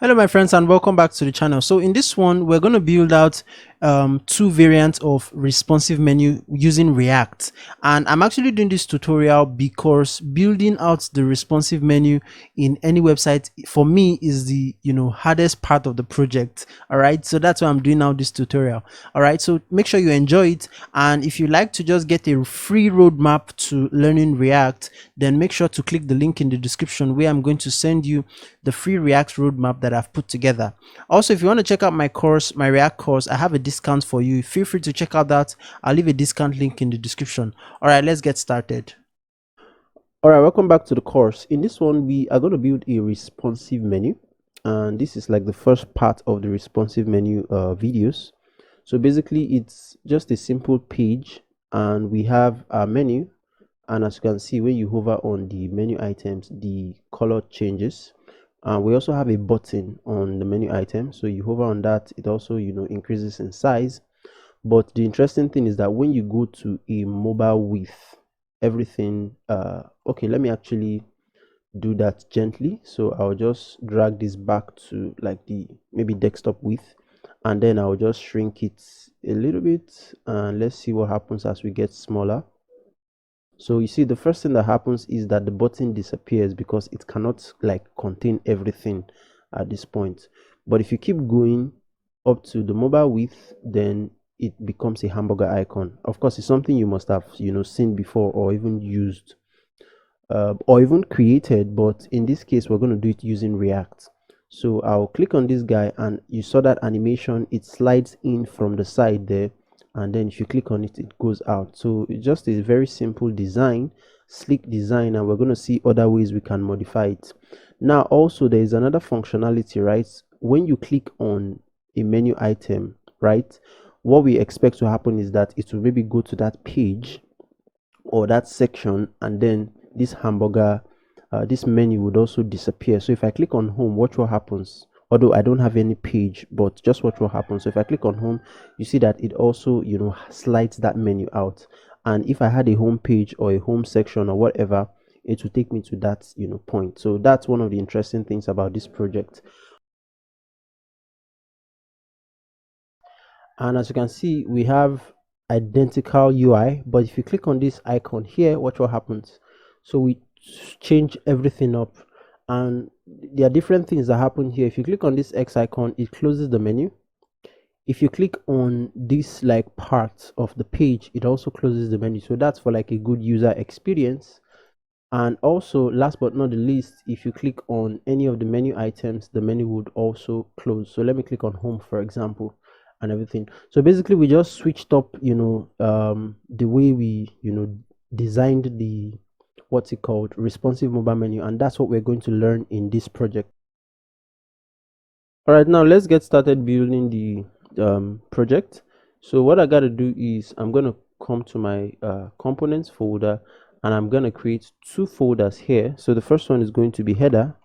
Hello my friends and welcome back to the channel. So in this one we're going to build out two variants of responsive menu using React, and I'm actually doing this tutorial because building out the responsive menu in any website for me is the hardest part of the project. All right, so that's why I'm doing now this tutorial. All right, so make sure you enjoy it, and if you like to just get a free roadmap to learning React, then make sure to click the link in the description where I'm going to send you the free React roadmap that I've put together. Also, if you want to check out my course, my React course, I have a discount for you. Feel free to check out that. I'll leave a discount link in the description. All right, let's get started. All right, welcome back to the course. In this one, we are going to build a responsive menu, and this is like the first part of the responsive menu videos. So basically, it's just a simple page, and we have a menu. And as you can see, when you hover on the menu items, the color changes. We also have a button on the menu item, so you hover on that, it also increases in size. But the interesting thing is that when you go to a mobile with everything, okay, let me actually do that gently. So I'll just drag this back to like the maybe desktop width, and then I'll just shrink it a little bit, and let's see what happens as we get smaller. So you see, the first thing that happens is that the button disappears because it cannot like contain everything at this point. But if you keep going up to the mobile width, then it becomes a hamburger icon. Of course, it's something you must have seen before, or even used, or even created. But in this case, we're going to do it using React. So I'll click on this guy, and you saw that animation, it slides in from the side there, and then if you click on it, it goes out. So it's just a very simple design, sleek design, and we're going to see other ways we can modify it. Now also there is another functionality, right? When you click on a menu item, right, what we expect to happen is that it will maybe go to that page or that section, and then this hamburger this menu would also disappear. So if I click on home, watch what happens. Although I don't have any page, but just watch what happens. So if I click on home, you see that it also slides that menu out. And if I had a home page or a home section or whatever, it will take me to that point. So that's one of the interesting things about this project. And as you can see, we have identical UI, but if you click on this icon here, watch what happens. So we change everything up, and there are different things that happen here. If you click on this X icon, it closes the menu. If you click on this like part of the page, it also closes the menu. So that's for like a good user experience. And also, last but not the least, if you click on any of the menu items, the menu would also close. So let me click on home, for example, and everything. So basically we just switched up the way we designed the what's it called, responsive mobile menu, and that's what we're going to learn in this project. All right, now let's get started building the project. So what I got to do is I'm going to come to my components folder, and I'm going to create two folders here. So the first one is going to be header.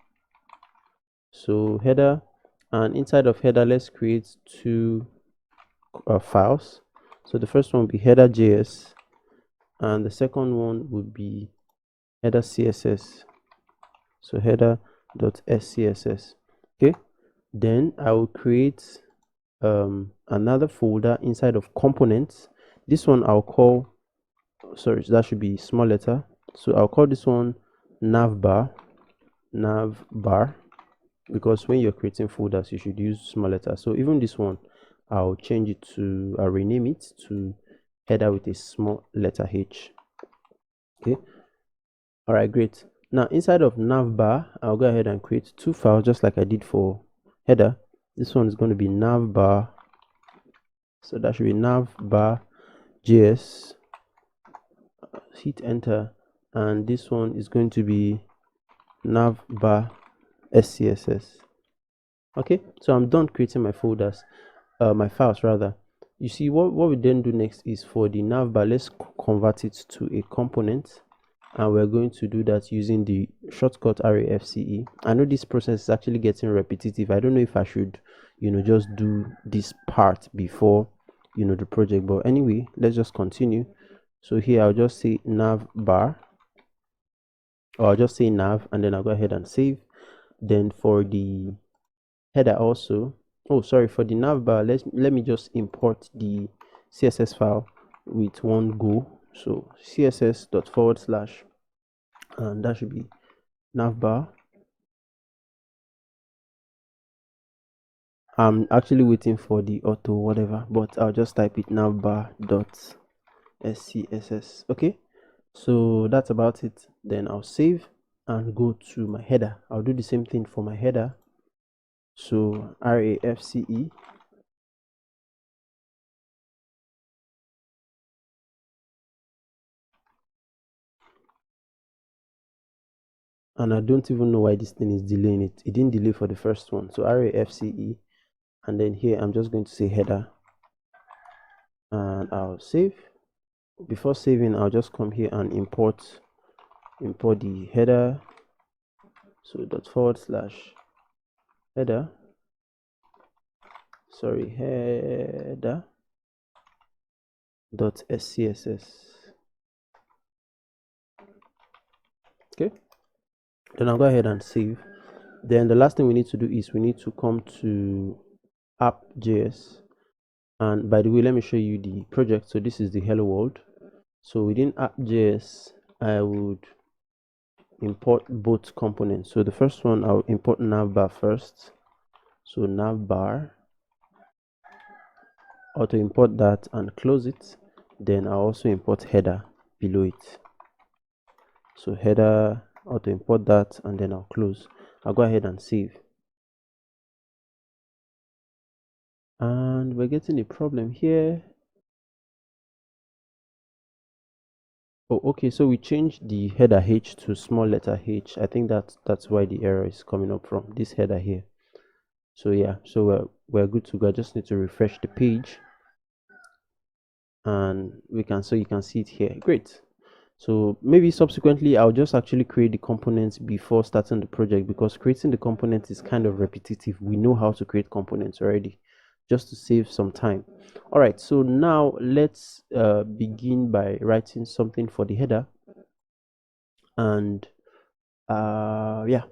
So header, and inside of header, let's create two files. So the first one will be header.js, and the second one would be header CSS. So header.scss. Okay, then I will create another folder inside of components. This one I'll call, sorry, that should be small letter. So I'll call this one Navbar, because when you're creating folders, you should use small letter. So even this one, I'll change it to, I'll rename it to header with a small letter H. Okay. All right, great. Now inside of Navbar, I'll go ahead and create two files just like I did for header. This one is going to be Navbar. So that should be Navbar.js. Hit enter, and this one is going to be Navbar.scss. Okay, so I'm done creating my folders, my files rather. You see, what we then do next is for the navbar, let's convert it to a component, and we're going to do that using the shortcut RAFCE. I know this process is actually getting repetitive. I don't know if I should just do this part before the project, but anyway, let's just continue. So here I'll just say navbar, or I'll just say nav, and then I'll go ahead and save. Then for the header also. Oh, sorry, for the navbar, let me just import the CSS file with one go. So css dot forward slash, and that should be navbar. I'm actually waiting for the auto whatever, but I'll just type it navbar dot scss. Okay, so that's about it. Then I'll save and go to my header. I'll do the same thing for my header. So RAFCE, and I don't even know why this thing is delaying it. It didn't delay for the first one. So RAFCE, and then here I'm just going to say header, and I'll save. Before saving, I'll just come here and import the header. So dot forward slash header, sorry, header dot scss. Okay, then I'll go ahead and save. Then the last thing we need to do is we need to come to app.js, and by the way, let me show you the project. So this is the hello world. So within app.js, I would import both components. So the first one, I'll import navbar first. So navbar, auto import that and close it. Then I'll also import header below it. So header, auto import that, and then I'll close. I'll go ahead and save. And we're getting a problem here. Oh, okay, so we changed the header H to small letter H. I think that's why the error is coming up from this header here. So yeah, so we're good to go. I just need to refresh the page, and you can see it here. Great. So maybe subsequently I'll just actually create the components before starting the project, because creating the components is kind of repetitive. We know how to create components already, just to save some time. All right, so now let's begin by writing something for the header. And yeah,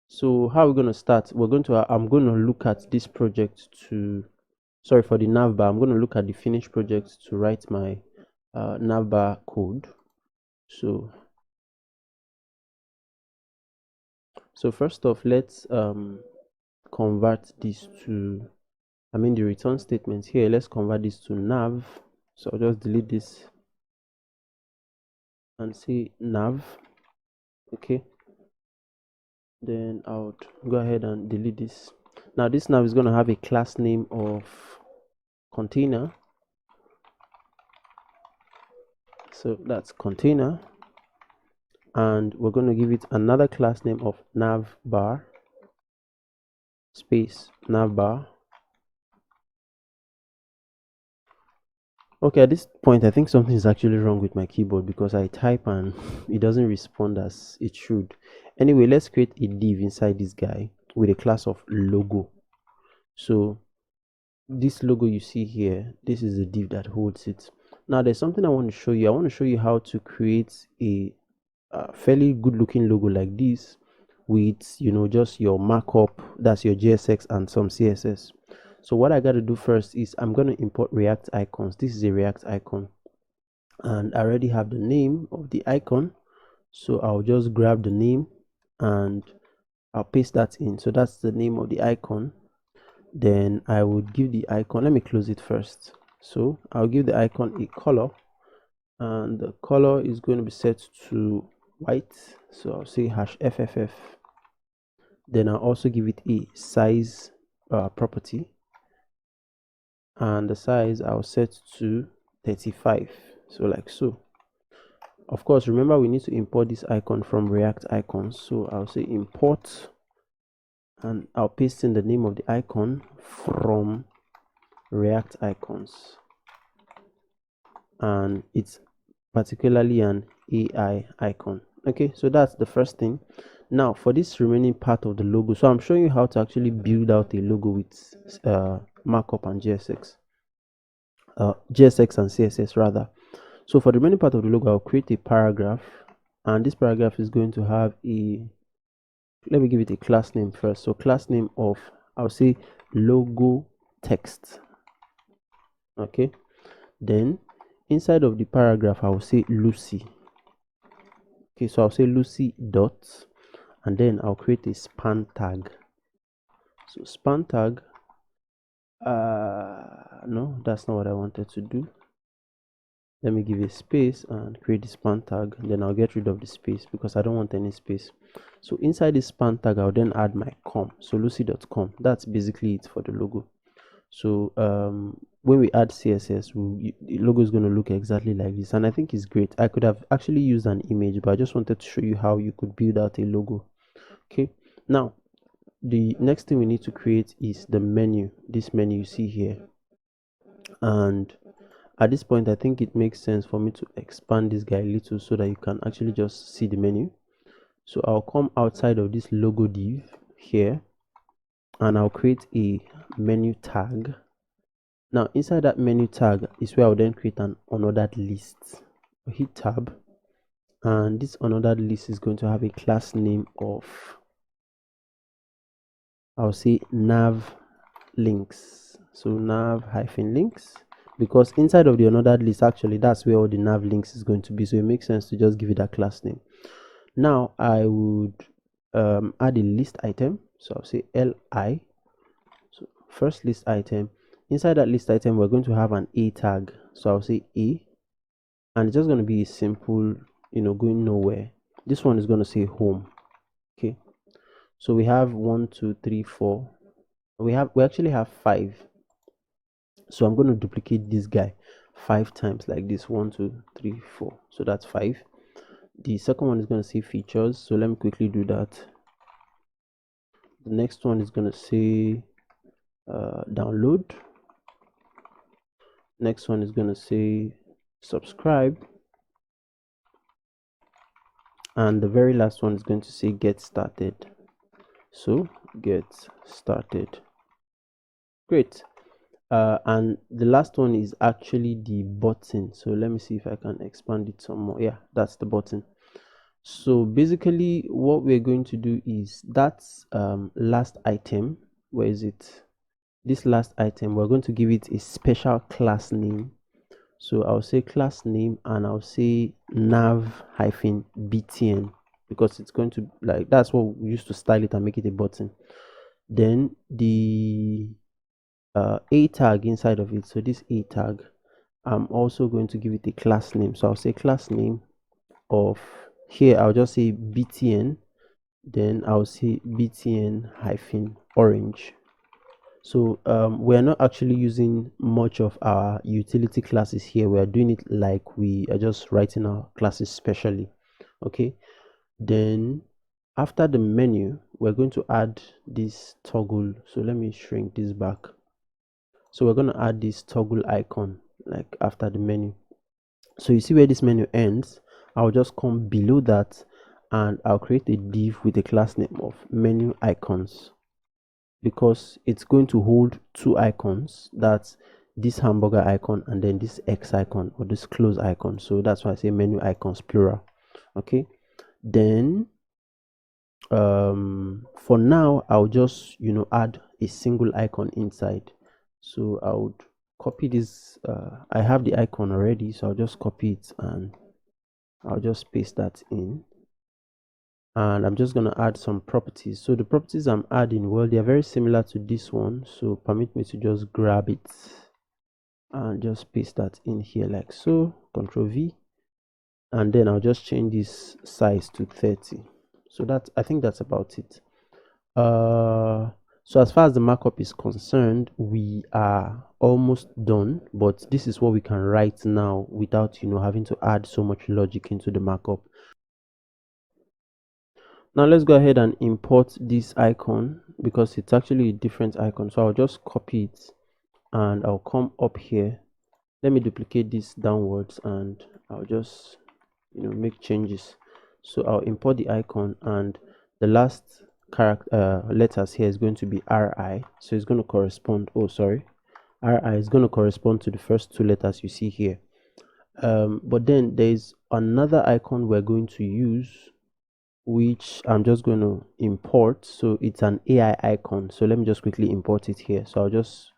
so how we're going to start, I'm going to look at this project to, sorry, for the navbar, I'm going to look at the finished project to write my navbar code. So first off, let's convert this to, the return statement here, let's convert this to nav. So I'll just delete this and say nav. Okay, then I'll go ahead and delete this. Now this nav is going to have a class name of container. So that's container, and we're going to give it another class name of navbar space navbar. Okay, at this point I think something is actually wrong with my keyboard, because I type and it doesn't respond as it should. Anyway, let's create a div inside this guy with a class of logo. So this logo you see here, this is the div that holds it. Now there's something I want to show you. I want to show you how to create a fairly good looking logo like this with, just your markup, that's your JSX and some CSS. So what I got to do first is I'm going to import React icons. This is a React icon, and I already have the name of the icon. So I'll just grab the name and I'll paste that in. So that's the name of the icon. Then I would give the icon, let me close it first. So I'll give the icon a color, and the color is going to be set to white. So I'll say #FFF. Then I'll also give it a size property, and the size I'll set to 35. So like so. Of course, remember we need to import this icon from React icons. So I'll say import, and I'll paste in the name of the icon from React icons, and it's particularly an AI icon. Okay, so that's the first thing. Now for this remaining part of the logo, so I'm showing you how to actually build out a logo with markup and JSX and CSS rather. So for the remaining part of the logo, I'll create a paragraph, and this paragraph is going to have a let me give it a class name first. So class name of, I'll say logo text. Okay, then inside of the paragraph I will say Lucy. Okay, so I'll say Lucy dot, and then I'll create a span tag. So span tag, no, that's not what I wanted to do. Let me give a space and create the span tag, and then I'll get rid of the space because I don't want any space. So inside the span tag I'll then add my com, so lucy.com. That's basically it for the logo. So when we add CSS, the logo is going to look exactly like this, and I think it's great. I could have actually used an image, but I just wanted to show you how you could build out a logo. Okay, now the next thing we need to create is the menu, this menu you see here. And at this point I think it makes sense for me to expand this guy a little so that you can actually just see the menu. So I'll come outside of this logo div here, and I'll create a menu tag. Now inside that menu tag is where I'll then create an unordered list. I'll hit tab, and this unordered list is going to have a class name of, I'll say nav links. So nav links, because inside of the unordered list actually that's where all the nav links is going to be, so it makes sense to just give it a class name. Now I would add a list item, so I'll say li. So first list item, inside that list item we're going to have an a tag, so I'll say a, and it's just going to be a simple, going nowhere. This one is going to say home. Okay, so we have 1 2 3 4, we actually have 5. So I'm going to duplicate this guy 5 times like this, 1 2 3 4, so that's 5. The second one is going to say features, so let me quickly do that. The next one is going to say download. Next one is going to say subscribe, and the very last one is going to say get started. So get started. Great. And the last one is actually the button, so let me see if I can expand it some more. Yeah, that's the button. So basically what we're going to do is that last item, where is it, this last item, we're going to give it a special class name. So I'll say class name, and I'll say nav-btn, because it's going to, like, that's what we used to style it and make it a button. Then the a tag inside of it, so this a tag, I'm also going to give it a class name. So I'll say class name of, here I'll just say btn, then I'll say btn-orange. So we're not actually using much of our utility classes here. We are doing it like we are just writing our classes specially. Okay, then after the menu we're going to add this toggle. So let me shrink this back. So we're going to add this toggle icon like after the menu. So you see where this menu ends, I'll just come below that and I'll create a div with a class name of menu icons, because it's going to hold 2 icons, that's this hamburger icon and then this X icon or this close icon. So that's why I say menu icons plural. Okay, then for now I'll just add a single icon inside. So I would copy this, I have the icon already, so I'll just copy it and I'll just paste that in, and I'm just going to add some properties. So the properties I'm adding, well, they are very similar to this one, so permit me to just grab it and just paste that in here like so. Control V, and then I'll just change this size to 30. So that, I think that's about it. So as far as the markup is concerned, we are almost done, but this is what we can write now without having to add so much logic into the markup. Now let's go ahead and import this icon, because it's actually a different icon. So I'll just copy it and I'll come up here. Let me duplicate this downwards and I'll just make changes. So I'll import the icon, and the last character letters here is going to be RI, so it's going to correspond, RI is going to correspond to the first 2 letters you see here. But then there's another icon we're going to use, which I'm just going to import. So it's an AI icon. So let me just quickly import it here. So I'll just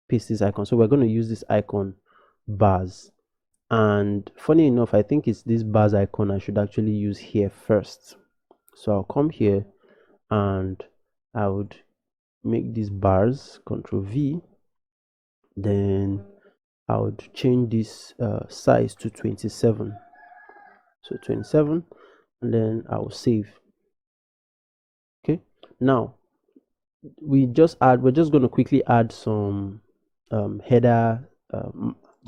paste this icon. So we're going to use this icon bars. And funny enough, I think it's this bars icon I should actually use here first. So I'll come here and I would make these bars, Control V. Then I would change this size to 27. So 27, and then I will save. Okay, now we're just going to quickly add some header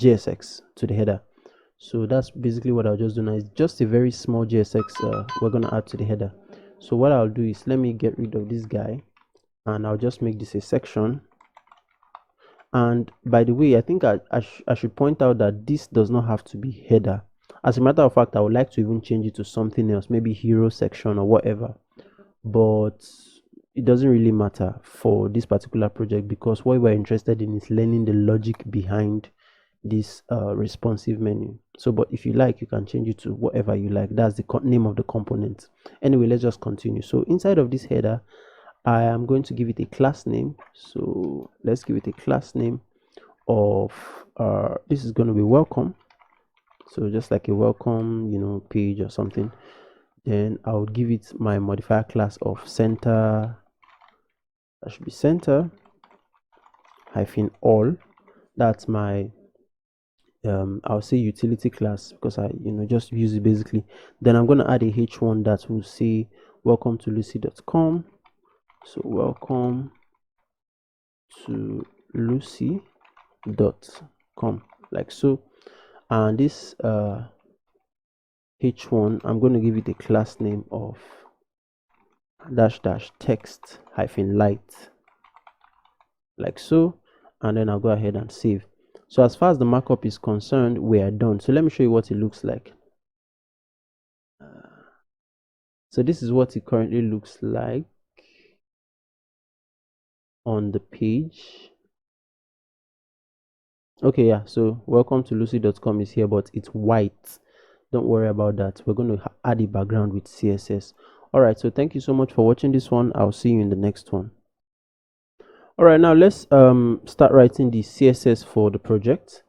JSX to the header. So that's basically what I'll just do now. It's just a very small JSX we're going to add to the header. So what I'll do is let me get rid of this guy, and I'll just make this a section. And by the way, I think I should point out that this does not have to be header. As a matter of fact, I would like to even change it to something else, maybe hero section or whatever. But it doesn't really matter for this particular project, because what we're interested in is learning the logic behind this responsive menu. So, but if you like, you can change it to whatever you like. That's the name of the component. Anyway, let's just continue. So inside of this header, I am going to give it a class name. So let's give it a class name of this is going to be welcome. So just like a welcome, page or something. Then I would give it my modifier class of center. That should be center hyphen all. That's my I'll say utility class, because I just use it basically. Then I'm going to add a h1 that will say welcome to lucy.com. So welcome to lucy.com, like so. And this h1, I'm going to give it a class name of --text hyphen light, like so. And then I'll go ahead and save. So as far as the markup is concerned, we are done. So let me show you what it looks like. So this is what it currently looks like on the page. Okay, yeah, so welcome to lucy.com is here, but it's white. Don't worry about that. We're going to add a background with CSS. All right, so thank you so much for watching this one. I'll see you in the next one. All right, now let's start writing the CSS for the project.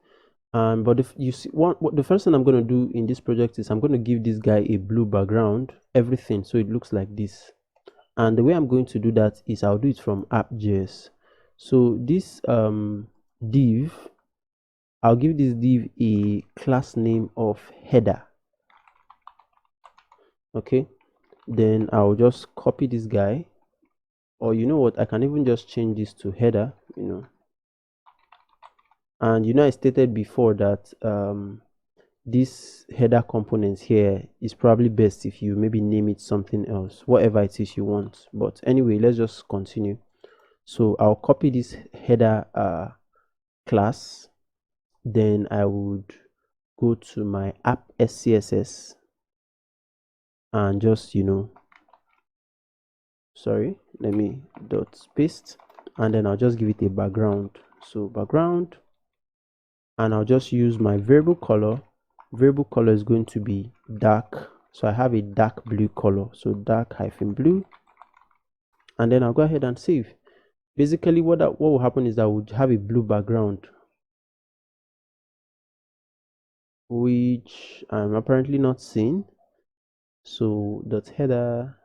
But if you see what the first thing I'm going to do in this project is I'm going to give this guy a blue background, everything, so it looks like this. And the way I'm going to do that is I'll do it from app.js. So this div, I'll give this div a class name of header. Okay, then I'll just copy this guy, or you know what, I can even just change this to header, and I stated before that this header component here is probably best if you maybe name it something else, whatever it is you want. But anyway, let's just continue. So I'll copy this header class, then I would go to my app SCSS and just let me paste, and then I'll just give it a background. So background, and I'll just use my variable color. Variable color is going to be dark, so I have a dark blue color, so dark hyphen blue, and then I'll go ahead and save. Basically what will happen is that I would have a blue background, which I'm apparently not seeing. So .header,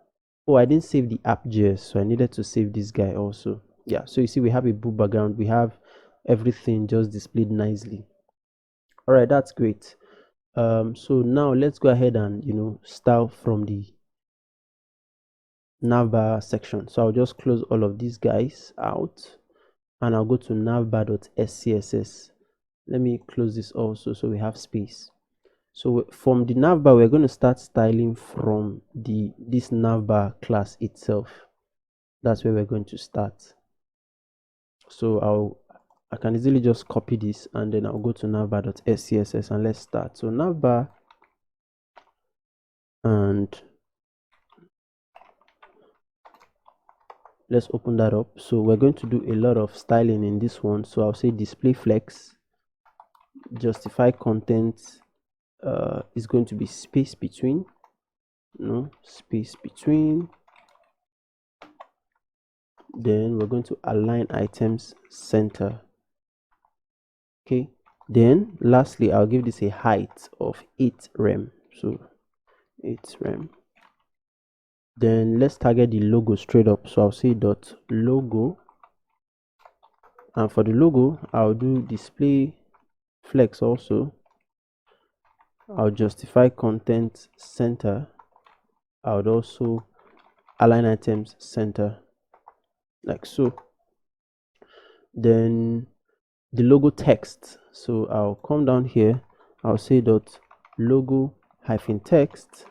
oh, I didn't save the app.js, so I needed to save this guy also. Yeah, so you see we have a blue background, we have everything just displayed nicely. All right, that's great. So now let's go ahead and style from the navbar section. So I'll just close all of these guys out, and I'll go to navbar.scss. Let me close this also so we have space. So from the navbar, we're going to start styling from this navbar class itself. That's where we're going to start. So I can easily just copy this, and then I'll go to navbar.scss and let's start. So navbar, and let's open that up. So we're going to do a lot of styling in this one. So I'll say display flex, justify content is going to be space between, no space between. Then we're going to align items center. Okay, then lastly I'll give this a height of 8 rem, so 8 rem. Then let's target the logo straight up, so I'll say dot logo, and for the logo I'll do display flex. Also I'll justify content center. I would also align items center, like so. Then the logo text, so I'll come down here, I'll say dot logo hyphen text,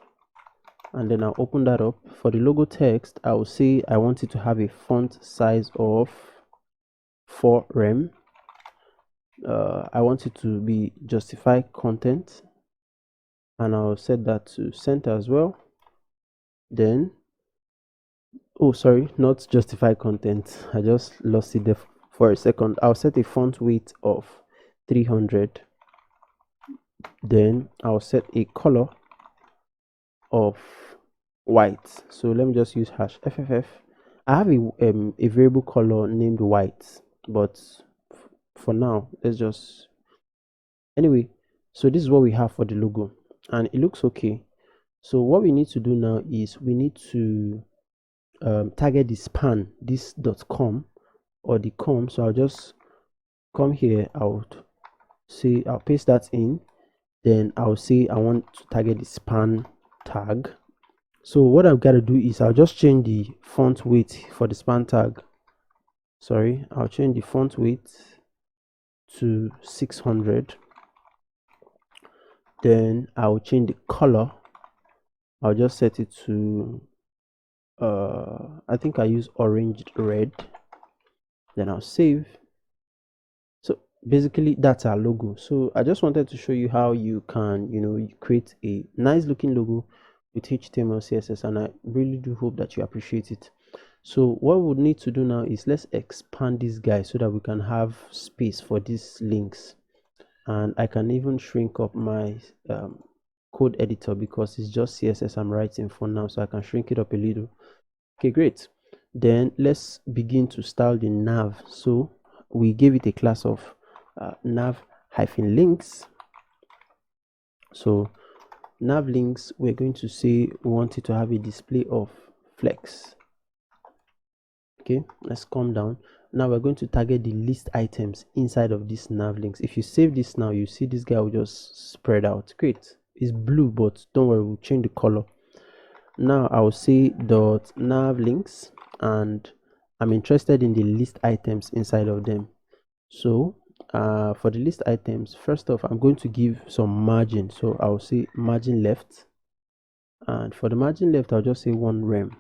and then I'll open that up. For the logo text, I will say I want it to have a font size of 4 rem. I want it to be justify content, and I'll set that to center as well. Then, oh sorry, not justify content, I just lost it there for a second. I'll set a font weight of 300. Then I'll set a color of white, so let me just use hash fff. I have a variable color named white, but for now let's just, anyway, so this is what we have for the logo and it looks okay. So what we need to do now is we need to target the span, this .com or the com. So I'll just come here, I'll say I'll paste that in, then I'll say I want to target the span tag. So what I've got to do is I'll just change the font weight for the span tag. Sorry, I'll change the font weight to 600. Then I'll change the color. I'll just set it to I think I use orange red. Then I'll save. So basically that's our logo. So I just wanted to show you how you can, you create a nice looking logo with HTML CSS, and I really do hope that you appreciate it. So what we would need to do now is let's expand this guy so that we can have space for these links, and I can even shrink up my code editor because it's just CSS I'm writing for now, so I can shrink it up a little. Okay, great. Then let's begin to style the nav. So we gave it a class of nav-links. So nav links, we're going to say we want it to have a display of flex. Okay, let's come down. Now we're going to target the list items inside of these nav links. If you save this now, you see this guy will just spread out. Great, it's blue, but don't worry, we'll change the color. Now I'll say dot nav links, and I'm interested in the list items inside of them. So for the list items, first off, I'm going to give some margin. So I'll say margin left, and for the margin left, I'll just say 1 rem.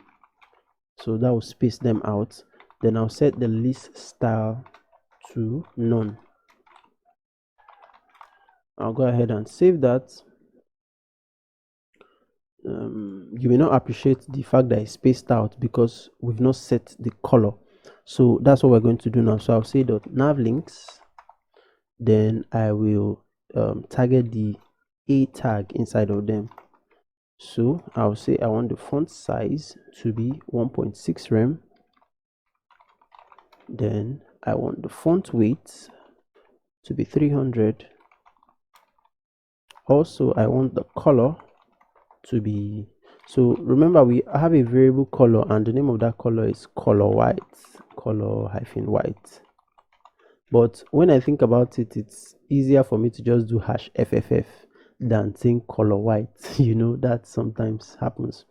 So that will space them out. Then I'll set the list style to none. I'll go ahead and save that. You may not appreciate the fact that it's spaced out because we've not set the color. So that's what we're going to do now. So I'll say dot nav links, then I will target the a tag inside of them. So I'll say I want the font size to be 1.6 rem. Then I want the font weight to be 300. Also I want the color to be, so remember we have a variable color and the name of that color is color white, color hyphen white. But when I think about it, it's easier for me to just do hash fff than saying color white. That sometimes happens.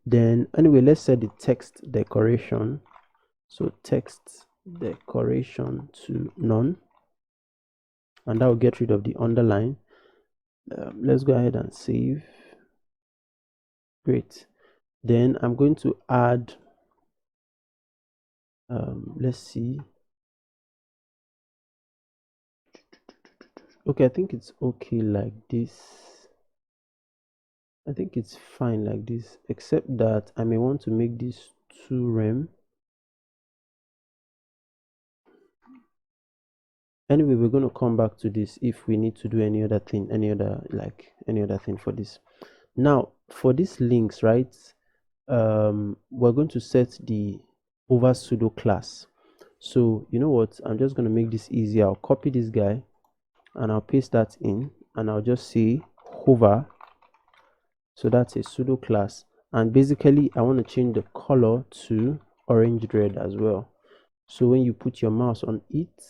Then anyway, let's set the text decoration. So text decoration to none, and that will get rid of the underline. Let's go ahead and save. Great. Then I'm going to add let's see. Okay, I think it's okay like this. I think it's fine like this, except that I may want to make this 2 rem. Anyway, we're going to come back to this if we need to do any other thing for this. Now for these links, right, we're going to set the hover pseudo class. So you know what, I'm just going to make this easy. I'll copy this guy and I'll paste that in, and I'll just say hover. So that's a pseudo class, and basically I want to change the color to orange red as well. So when you put your mouse on it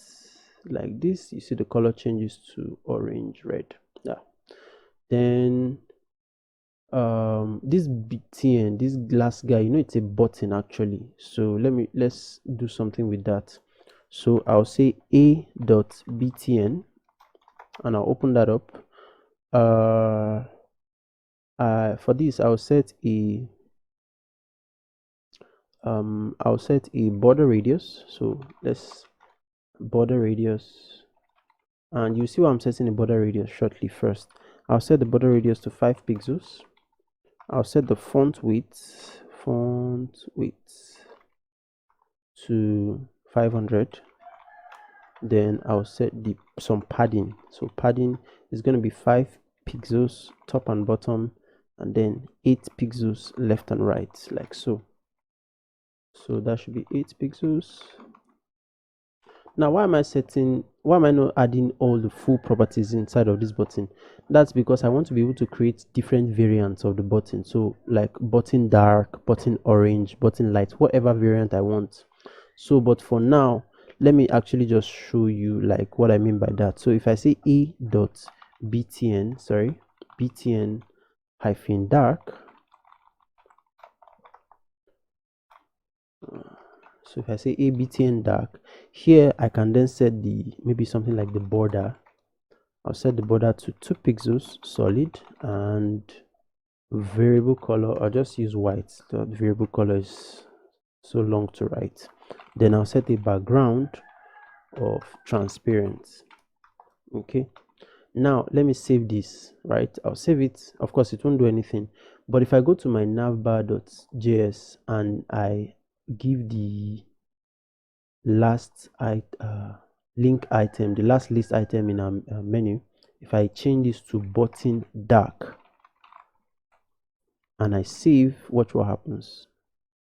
like this, you see the color changes to orange red. Yeah. Then this btn, this last guy, you know, it's a button actually. So let's do something with that. So I'll say a.btn and I'll open that up. For this I'll set a border radius. So let's border radius, and you see what I'm setting the border radius shortly. First I'll set the border radius to 5 pixels. I'll set the font width to 500. Then I'll set some padding. So padding is going to be 5 pixels top and bottom, and then 8 pixels left and right, like so. So that should be 8 pixels. Now why am I not adding all the full properties inside of this button? That's because I want to be able to create different variants of the button. So like button dark, button orange, button light, whatever variant I want. So but for now, let me actually just show you like what I mean by that. So if I say btn hyphen dark, so if I say btn dark, here I can then set maybe something like the border. I'll set the border to 2 pixels solid, and variable color, I'll just use white. The variable color is so long to write. Then I'll set a background of transparent. Okay, now let me save this, right? I'll save it. Of course it won't do anything, but if I go to my navbar.js and I give the last link item, the last list item in our menu, if I change this to button dark and I save, watch what happens.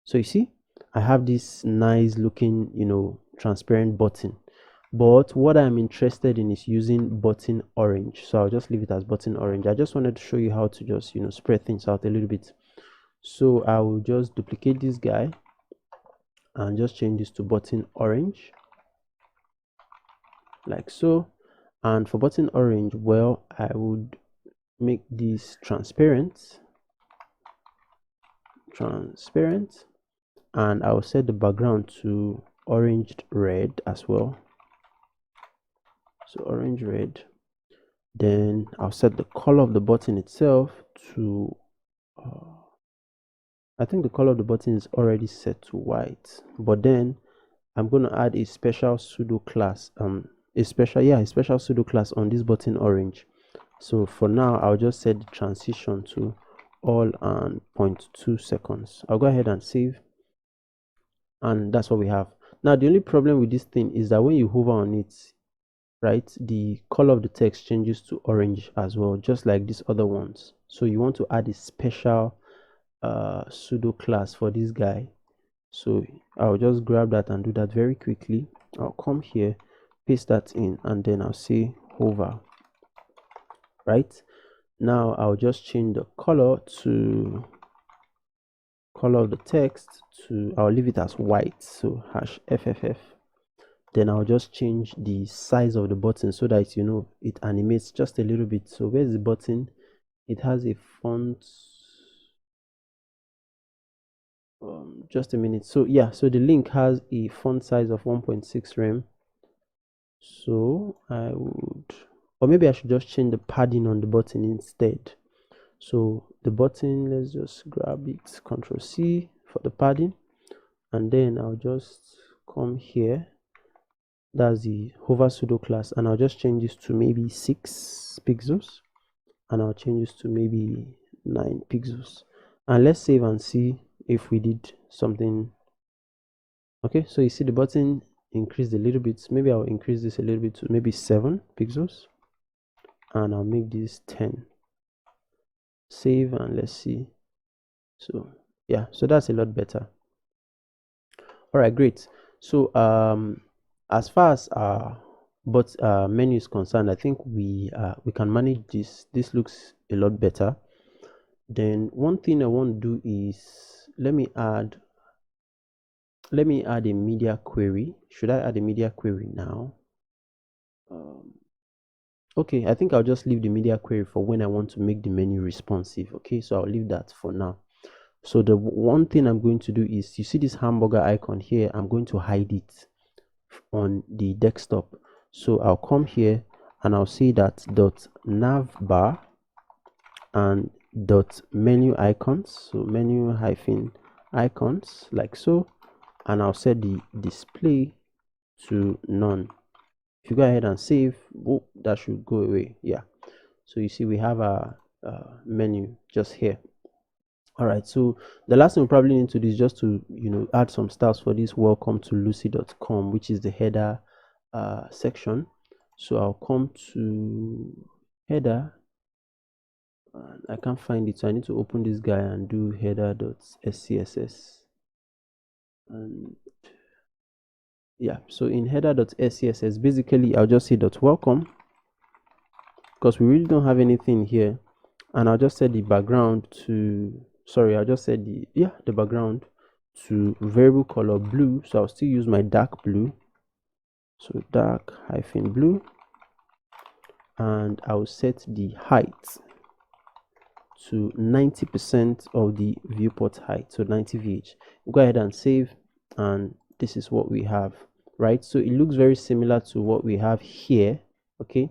So you see I have this nice looking, you know, transparent button, but what I'm interested in is using button orange. So I'll just leave it as button orange. I just wanted to show you how to just, you know, spread things out a little bit. So I will just duplicate this guy and just change this to button orange, like so. And for button orange, well, I would make this transparent, and I'll set the background to orange red as well. So orange red. Then I'll set the color of the button itself to I think the color of the button is already set to white, but then I'm going to add a special pseudo class, a special pseudo class on this button orange. So for now I'll just set the transition to all and 0.2 seconds. I'll go ahead and save, and that's what we have. Now the only problem with this thing is that when you hover on it, right, the color of the text changes to orange as well, just like these other ones. So you want to add a special pseudo class for this guy. So I'll just grab that and do that very quickly. I'll come here, paste that in, and then I'll say hover. Right now I'll just change the color of the text to, I'll leave it as white, so #FFF. Then I'll just change the size of the button so that, you know, it animates just a little bit. So where's the button? It has a font, just a minute. So yeah, so the link has a font size of 1.6 rem. So I would, or maybe I should just change the padding on the button instead. So the button, let's just grab it, Ctrl+C for the padding, and then I'll just come here, that's the hover pseudo class, and I'll just change this to maybe 6 pixels, and I'll change this to maybe 9 pixels, and let's save and see if we did something. Okay, so you see the button increased a little bit. Maybe I'll increase this a little bit to maybe 7 pixels, and I'll make this 10. save, and let's see. So yeah, so that's a lot better. All right, great. So as far as menu is concerned, I think we can manage this. This looks a lot better. Then one thing I want to do is let me add a media query. Should I add a media query now? Okay, I think I'll just leave the media query for when I want to make the menu responsive. Okay, so I'll leave that for now. So the one thing I'm going to do is, you see this hamburger icon here, I'm going to hide it on the desktop. So I'll come here and I'll say that dot navbar and dot menu icons, so menu hyphen icons, like so, and I'll set the display to none. If you go ahead and save, whoop, that should go away. Yeah, so you see we have a menu just here. All right, so the last thing we probably need to do is just to add some styles for this welcome to lucy.com, which is the header section. So I'll come to header, and I can't find it, so I need to open this guy and do header.scss. And yeah, so in header.scss, basically I'll just say .welcome, because we really don't have anything here, and I'll just set the background to, sorry, I'll just set the background to variable color blue. So I'll still use my dark blue, so dark hyphen blue, and I'll set the height to 90% of the viewport height, so 90 VH. Go ahead and save, and this is what we have, right? So it looks very similar to what we have here. Okay,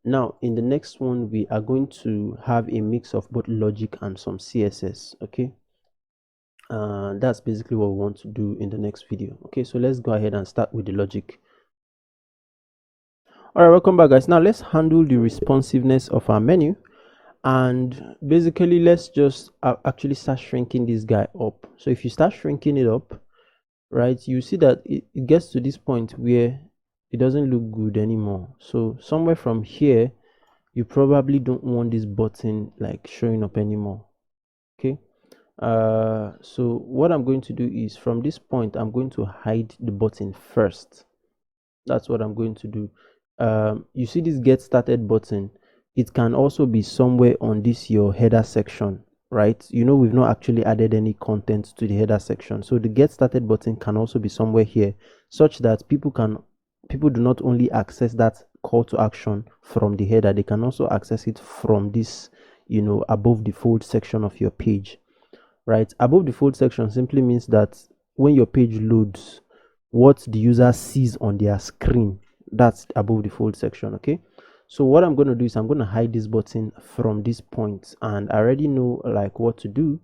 now in the next one we are going to have a mix of both logic and some CSS. Okay, that's basically what we want to do in the next video. Okay, so let's go ahead and start with the logic. All right, welcome back, guys. Now let's handle the responsiveness of our menu, and basically let's just actually start shrinking this guy up. So if you start shrinking it up, right, you see that it gets to this point where it doesn't look good anymore. So somewhere from here, you probably don't want this button like showing up anymore. Okay, so what I'm going to do is, from this point I'm going to hide the button first. That's what I'm going to do. You see this get started button, it can also be somewhere on this your header section, right? We've not actually added any content to the header section, so the get started button can also be somewhere here, such that people do not only access that call to action from the header, they can also access it from this above the fold section of your page, right? Above the fold section simply means that when your page loads, what the user sees on their screen, that's above the fold section. Okay, so what I'm going to do is I'm going to hide this button from this point, and I already know like what to do.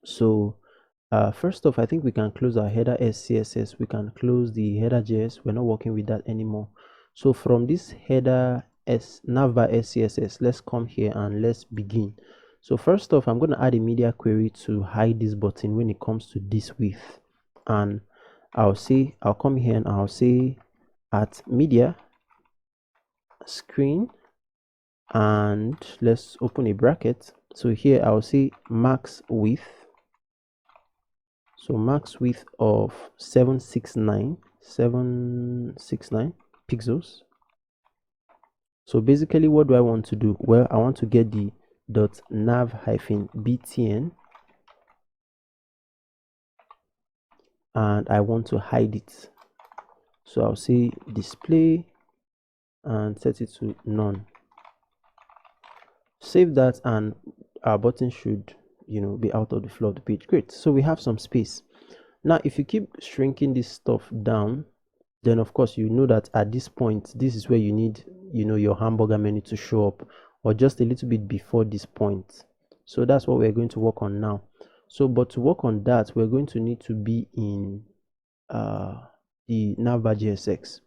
So first off, I think we can close our header SCSS. We can close the header JS. We're not working with that anymore. So from this header Navbar SCSS, let's come here and let's begin. So first off, I'm going to add a media query to hide this button when it comes to this width, and I'll come here and I'll say at media screen, and let's open a bracket. So here I'll say max width, so max width of 769 pixels. So basically what do I want to do? Well, I want to get the .nav-btn, and I want to hide it. So I'll say display and set it to none. Save that, and our button should be out of the flow of the page. Great, so we have some space. Now if you keep shrinking this stuff down, then of course you know that at this point this is where you need your hamburger menu to show up, or just a little bit before this point. So that's what we're going to work on now. So but to work on that, we're going to need to be in the Navbar JSX.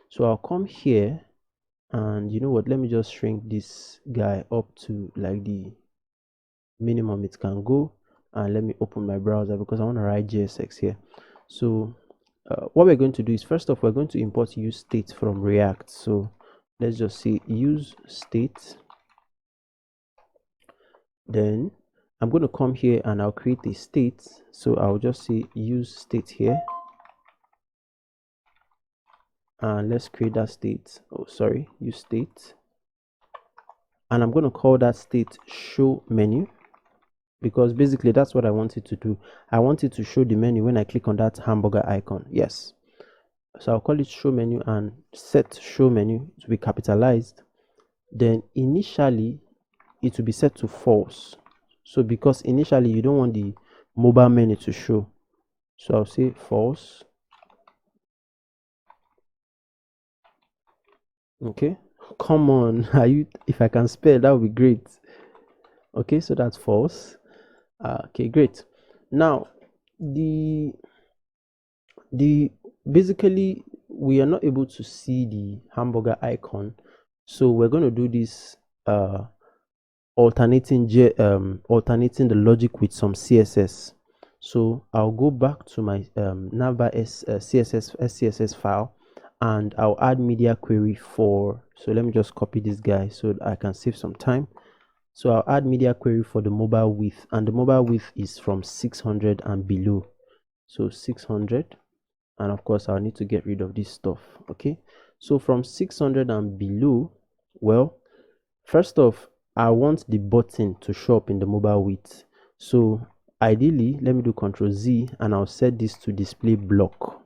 So I'll come here, and you know what, let me just shrink this guy up to like the minimum it can go, and let me open my browser because I want to write JSX here. So what we're going to do is, first off, we're going to import use state from React. So let's just say use state, Then I'm going to come here and I'll create a state. So I'll just say use state here, and let's create that state. Oh, sorry, use state, and I'm going to call that state show menu, because basically that's what I want it to do. I want it to show the menu when I click on that hamburger icon. Yes, so I'll call it show menu and set show menu to be capitalized. Then initially it will be set to false. So because initially you don't want the mobile menu to show, so I'll say false. Okay, come on, are you, if I can spell, that would be great. Okay, so that's false. Okay, great. Now the basically we are not able to see the hamburger icon, so we're going to do this alternating the logic with some CSS. So I'll go back to my Navbar CSS file, and I'll add media query for, so let me just copy this guy so that I can save some time. So I'll add media query for the mobile width, and the mobile width is from 600 and below. So 600, and of course I'll need to get rid of this stuff. Okay, so from 600 and below, well, first off, I want the button to show up in the mobile width. So ideally, let me do Ctrl Z and I'll set this to display block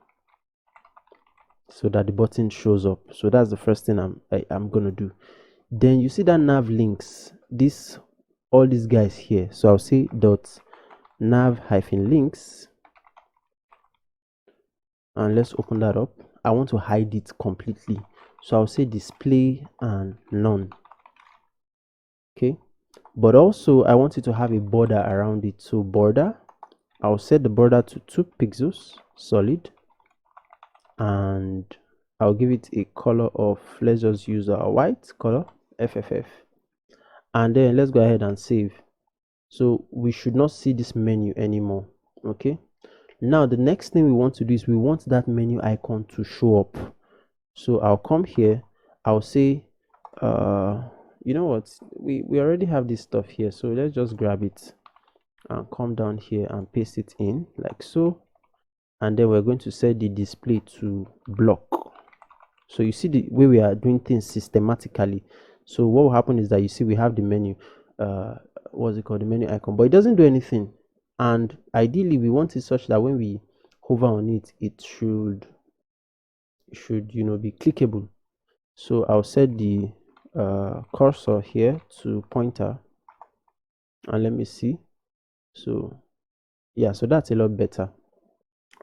so that the button shows up. So that's the first thing I'm gonna do. Then you see that nav links, this, all these guys here. So I'll say dot nav hyphen links, and let's open that up. I want to hide it completely, so I'll say display and none. Okay, but also I want it to have a border around it. So border, I'll set the border to 2 pixels solid, and I'll give it a color of, let's just use a white color, FFF, and then let's go ahead and save. So we should not see this menu anymore. Okay, now the next thing we want to do is we want that menu icon to show up. So I'll come here, I'll say you know what, we already have this stuff here, so let's just grab it and come down here and paste it in like so, and then we're going to set the display to block. So you see the way we are doing things systematically. So what will happen is that you see we have the menu, what's it called, the menu icon, but it doesn't do anything, and ideally we want it such that when we hover on it, it should you know, be clickable. So I'll set the cursor here to pointer, and let me see. So yeah, so that's a lot better.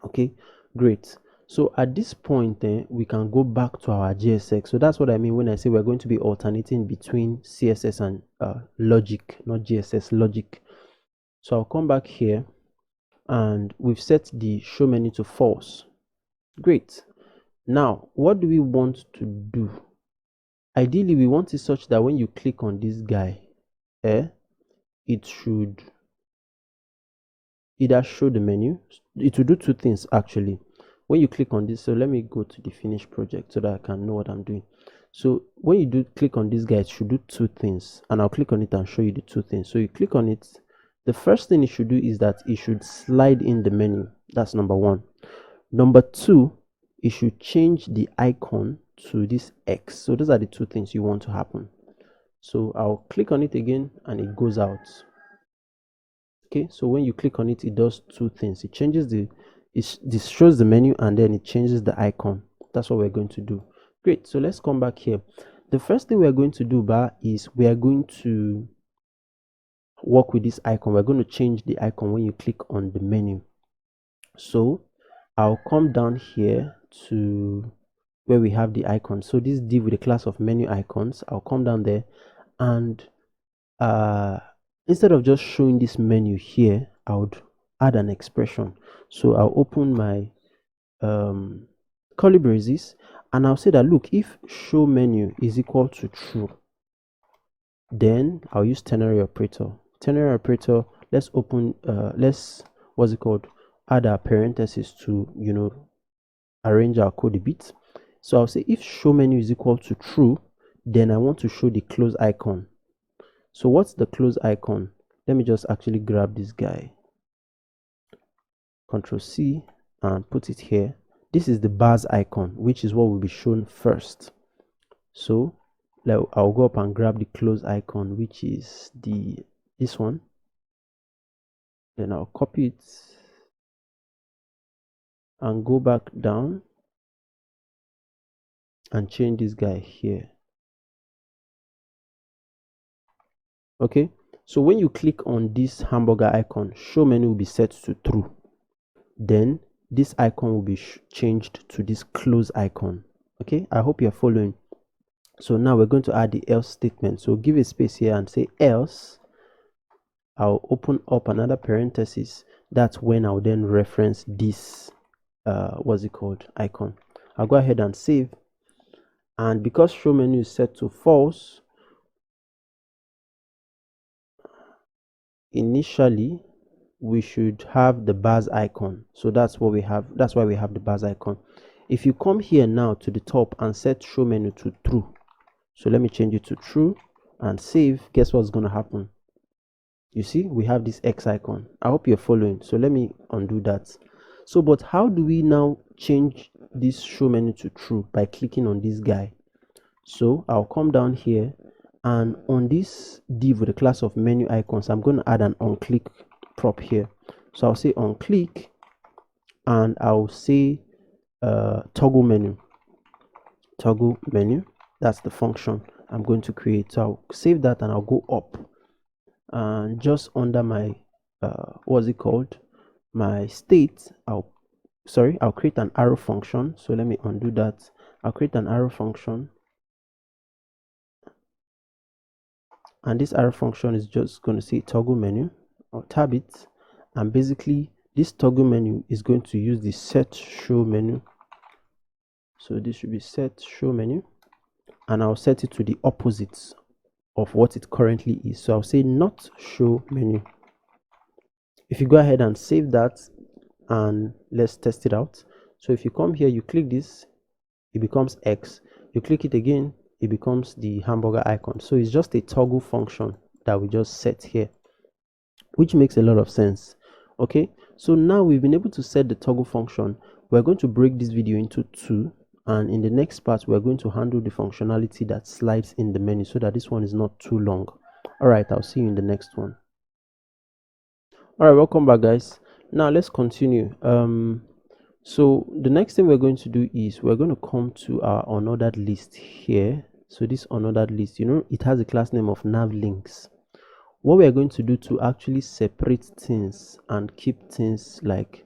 Okay, great. So at this point then we can go back to our JSX. So that's what I mean when I say we're going to be alternating between CSS and logic, not JSS, logic. So I'll come back here, and we've set the show menu to false. Great. Now what do we want to do? Ideally we want it such that when you click on this guy, it should either show the menu. It will do 2 things actually when you click on this. So let me go to the finished project so that I can know what I'm doing. So when you do click on this guy, it should do 2 things, and I'll click on it and show you the 2 things. So you click on it, the first thing it should do is that it should slide in the menu. That's number 1. Number 2, it should change the icon to this X. So those are the 2 things you want to happen. So I'll click on it again and it goes out. Okay, so when you click on it, it does 2 things. It changes this shows the menu, and then it changes the icon. That's what we're going to do. Great. So let's come back here. The first thing we're going to do is we are going to work with this icon. We're going to change the icon when you click on the menu. So I'll come down here to where we have the icon. So this div with a class of menu icons, I'll come down there, and instead of just showing this menu here, I would add an expression. So I'll open my curly braces, and I'll say that, look, if show menu is equal to true, then I'll use ternary operator. Ternary operator, let's open what's it called, add our parentheses to, you know, arrange our code a bit. So I'll say if show menu is equal to true, then I want to show the close icon. So what's the close icon? let me just actually grab this guy, Control C, and put it here. This is the bars icon, which is what will be shown first. So I'll go up and grab the close icon, which is this one. Then I'll copy it and go back down and change this guy here. Okay, so when you click on this hamburger icon, show menu will be set to true. Then this icon will be changed to this close icon. Okay, I hope you're following. So now we're going to add the else statement. So give a space here and say else. I'll open up another parenthesis. That's when I'll then reference this what's it called, icon. I'll go ahead and save. And because show menu is set to false, initially we should have the bars icon. So that's what we have. That's why we have the bars icon. If you come here now to the top and set show menu to true, so let me change it to true and save, guess what's going to happen? You see, we have this X icon. I hope you're following. So let me undo that. So, but how do we now change this show menu to true? By clicking on this guy. So I'll come down here, and on this div with the class of menu icons, I'm going to add an onClick prop here. So I'll say onClick, and I'll say toggle menu. That's the function I'm going to create. So I'll save that and I'll go up, and just under my what's it called, my state, I'll create an arrow function. So let me undo that. I'll create an arrow function, and this arrow function is just going to say toggle menu. I'll tab it, and basically this toggle menu is going to use the set show menu. So this should be set show menu, and I'll set it to the opposite of what it currently is. So I'll say not show menu. If you go ahead and save that, and let's test it out. So if you come here, you click this, it becomes X. You click it again, it becomes the hamburger icon. So it's just a toggle function that we just set here, which makes a lot of sense. Okay, so now we've been able to set the toggle function. We're going to break this video into two, and in the next part we're going to handle the functionality that slides in the menu, so that this one is not too long. All right, I'll see you in the next one. All right, welcome back, guys. Now let's continue. So the next thing we're going to do is we're going to come to our unordered list here. So this unordered list, you know, it has a class name of nav links. What we are going to do to actually separate things and keep things like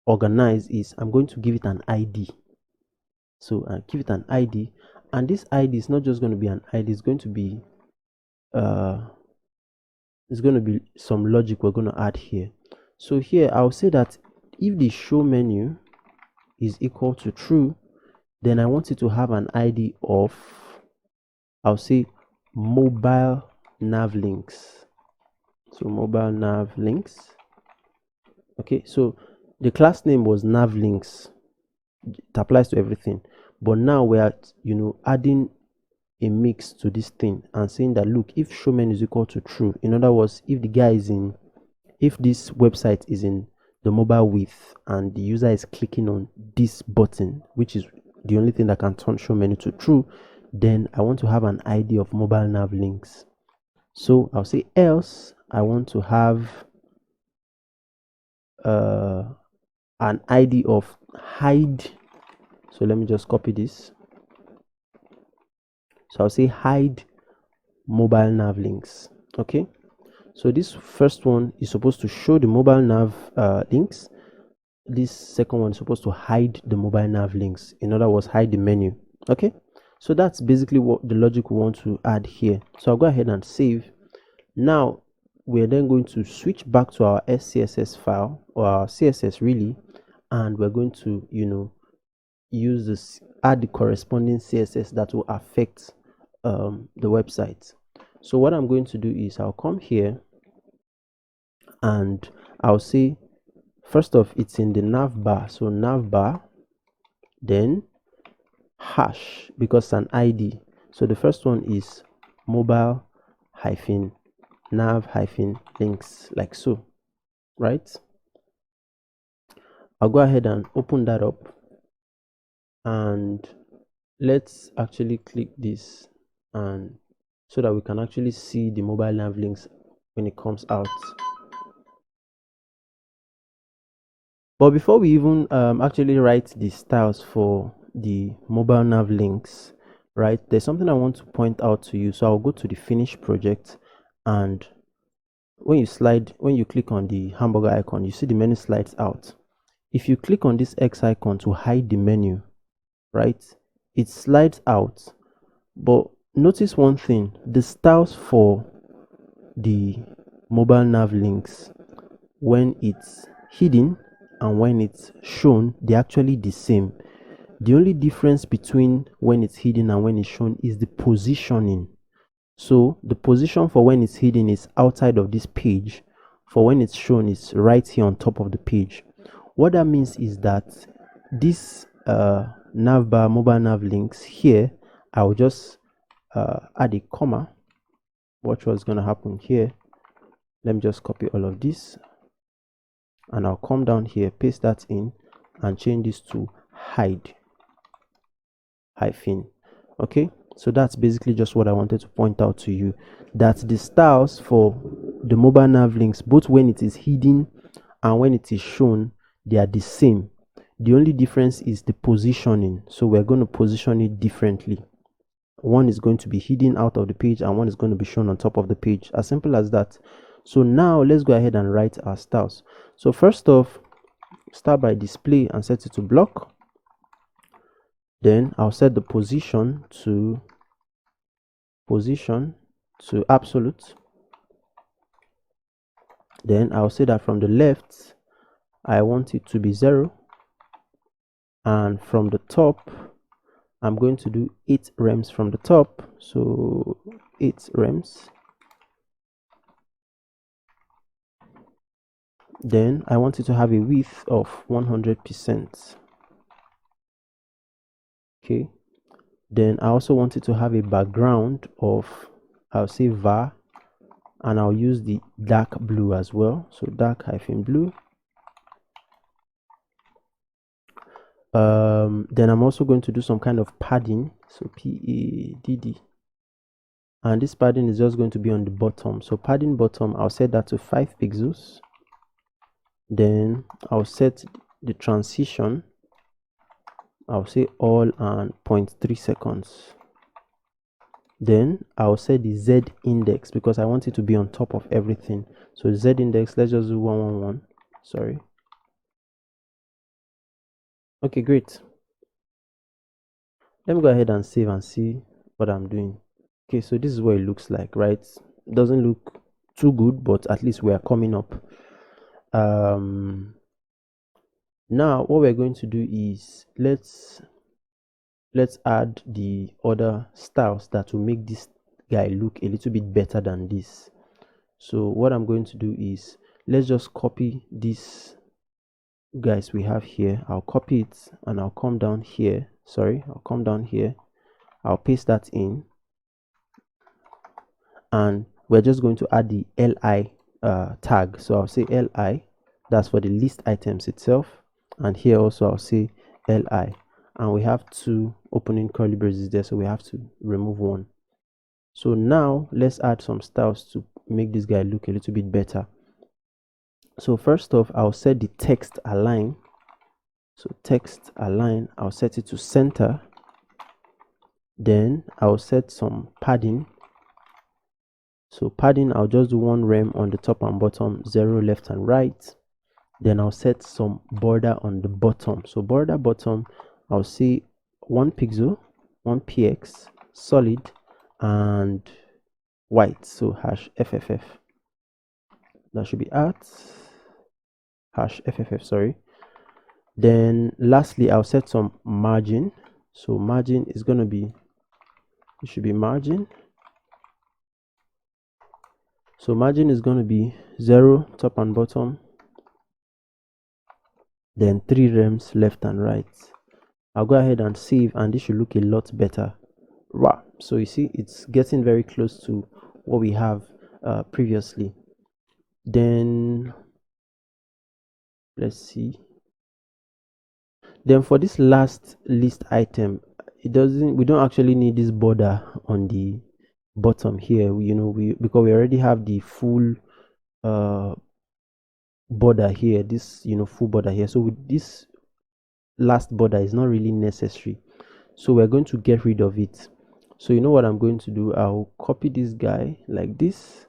organized is I'm going to give it an ID. So I give it an ID, and this ID is not just going to be an ID, it's going to be some logic we're going to add here. So here I'll say that if the show menu is equal to true, then I want it to have an ID of, I'll say, mobile nav links. So mobile nav links. Okay, so the class name was nav links. It applies to everything, but now we're adding a mix to this thing and saying that, look, if show menu is equal to true, in other words, if this website is in the mobile width and the user is clicking on this button, which is the only thing that can turn show menu to true, then I want to have an ID of mobile nav links. So I'll say else I want to have an ID of hide. So let me just copy this. So I'll say hide mobile nav links. Okay, so this first one is supposed to show the mobile nav links. This second one is supposed to hide the mobile nav links. In other words, hide the menu. Okay, so that's basically what the logic we want to add here. So I'll go ahead and save. Now we're then going to switch back to our SCSS file, or our CSS really, and we're going to use this, add the corresponding CSS that will affect the website. So what I'm going to do is I'll come here and I'll say, first off, it's in the navbar. So navbar, then # because it's an ID. So the first one is mobile hyphen nav-links like so, right? I'll go ahead and open that up, and let's actually click this, and so that we can actually see the mobile nav links when it comes out. But before we even actually write the styles for the mobile nav links, right, there's something I want to point out to you. So I'll go to the finish project, and when you click on the hamburger icon, you see the menu slides out. If you click on this X icon to hide the menu, right, it slides out. But notice one thing: the styles for the mobile nav links, when it's hidden and when it's shown, they're actually the same. The only difference between when it's hidden and when it's shown is the positioning. So the position for when it's hidden is outside of this page. For when it's shown, it's right here on top of the page. What that means is that this navbar mobile nav links here, I'll just add a comma. Watch what's going to happen here. Let me just copy all of this, and I'll come down here, paste that in, and change this to hide hyphen. Okay, so that's basically just what I wanted to point out to you, that the styles for the mobile nav links, both when it is hidden and when it is shown, they are the same. The only difference is the positioning. So we're going to position it differently. One is going to be hidden out of the page and one is going to be shown on top of the page. As simple as that. So now let's go ahead and write our styles. So first off, start by display and set it to block. Then I'll set the position to absolute. Then I'll say that from the left I want it to be 0, and from the top I'm going to do 8 rems from the top, so 8 rems. Then I want it to have a width of 100%. Okay, then I also want it to have a background of, I'll say var, and I'll use the dark blue as well, so dark hyphen blue. Then I'm also going to do some kind of padding, so padd, and this padding is just going to be on the bottom. So padding bottom, I'll set that to 5 pixels. Then I'll set the transition, I'll say all, and 0.3 seconds. Then I'll set the Z index because I want it to be on top of everything. So Z index, let's just do 111. Sorry. Okay, great. Let me go ahead and save and see what I'm doing. Okay, so this is what it looks like, right? It doesn't look too good, but at least we are coming up. Now what we're going to do is let's add the other styles that will make this guy look a little bit better than this. So what I'm going to do is, let's just copy these guys we have here. I'll copy it and I'll come down here. I'll come down here, I'll paste that in, and we're just going to add the li tag. So I'll say li, that's for the list items itself, and here also I'll say li, and we have 2 opening curly braces there, so we have to remove 1. So now let's add some styles to make this guy look a little bit better. So first off, I'll set the text align. So text align, I'll set it to center. Then I'll set some padding. So padding, I'll just do 1 rem on the top and bottom, 0 left and right. Then I'll set some border on the bottom. So border bottom, I'll say 1 pixel, 1 px, solid, and white. So hash fff. That should be at hash fff, sorry. Then lastly, I'll set some margin. So margin is going to be, it should be margin. So margin is going to be 0 top and bottom, then 3 rems left and right. I'll go ahead and save, and this should look a lot better. Wow. So you see, it's getting very close to what we have previously. Then let's see. Then for this last list item, we don't actually need this border on the bottom here. Because we already have the full border here, this full border here. So with this last border is not really necessary, so we're going to get rid of it. So you know what I'm going to do? I'll copy this guy like this.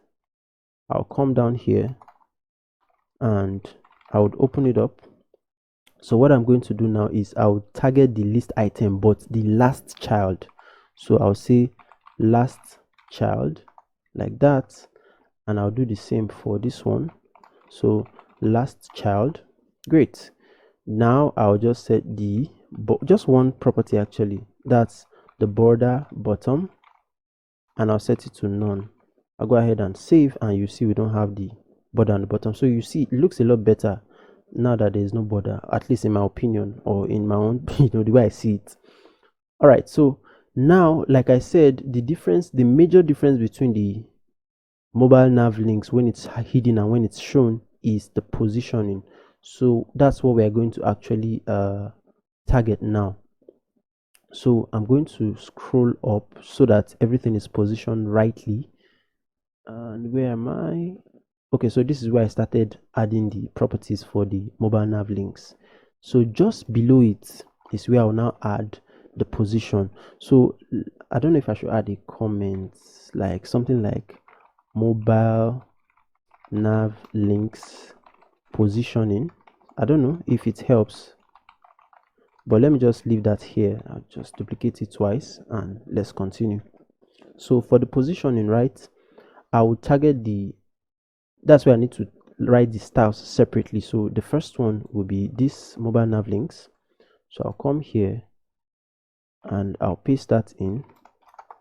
I'll come down here and I would open it up. So what I'm going to do now is I'll target the list item, but the last child. So I'll say last child like that, and I'll do the same for this one. So last child. Great. Now I'll just set just one property actually. That's the border bottom, and I'll set it to none. I'll go ahead and save, and you see we don't have the border on the bottom. So you see it looks a lot better now that there is no border, at least in my opinion, or in my own the way I see it. All right, so now, like I said, the major difference between the mobile nav links when it's hidden and when it's shown is the positioning. So that's what we're going to actually target now. So I'm going to scroll up so that everything is positioned rightly. And where am I? Okay, so this is where I started adding the properties for the mobile nav links. So just below it is where I'll now add the position. So I don't know if I should add a comment, like something like mobile nav links positioning. I don't know if it helps, but let me just leave that here. I'll just duplicate it twice and let's continue. So for the positioning, right, I will target that's where I need to write the styles separately. So the first one will be this mobile nav links. So I'll come here and I'll paste that in,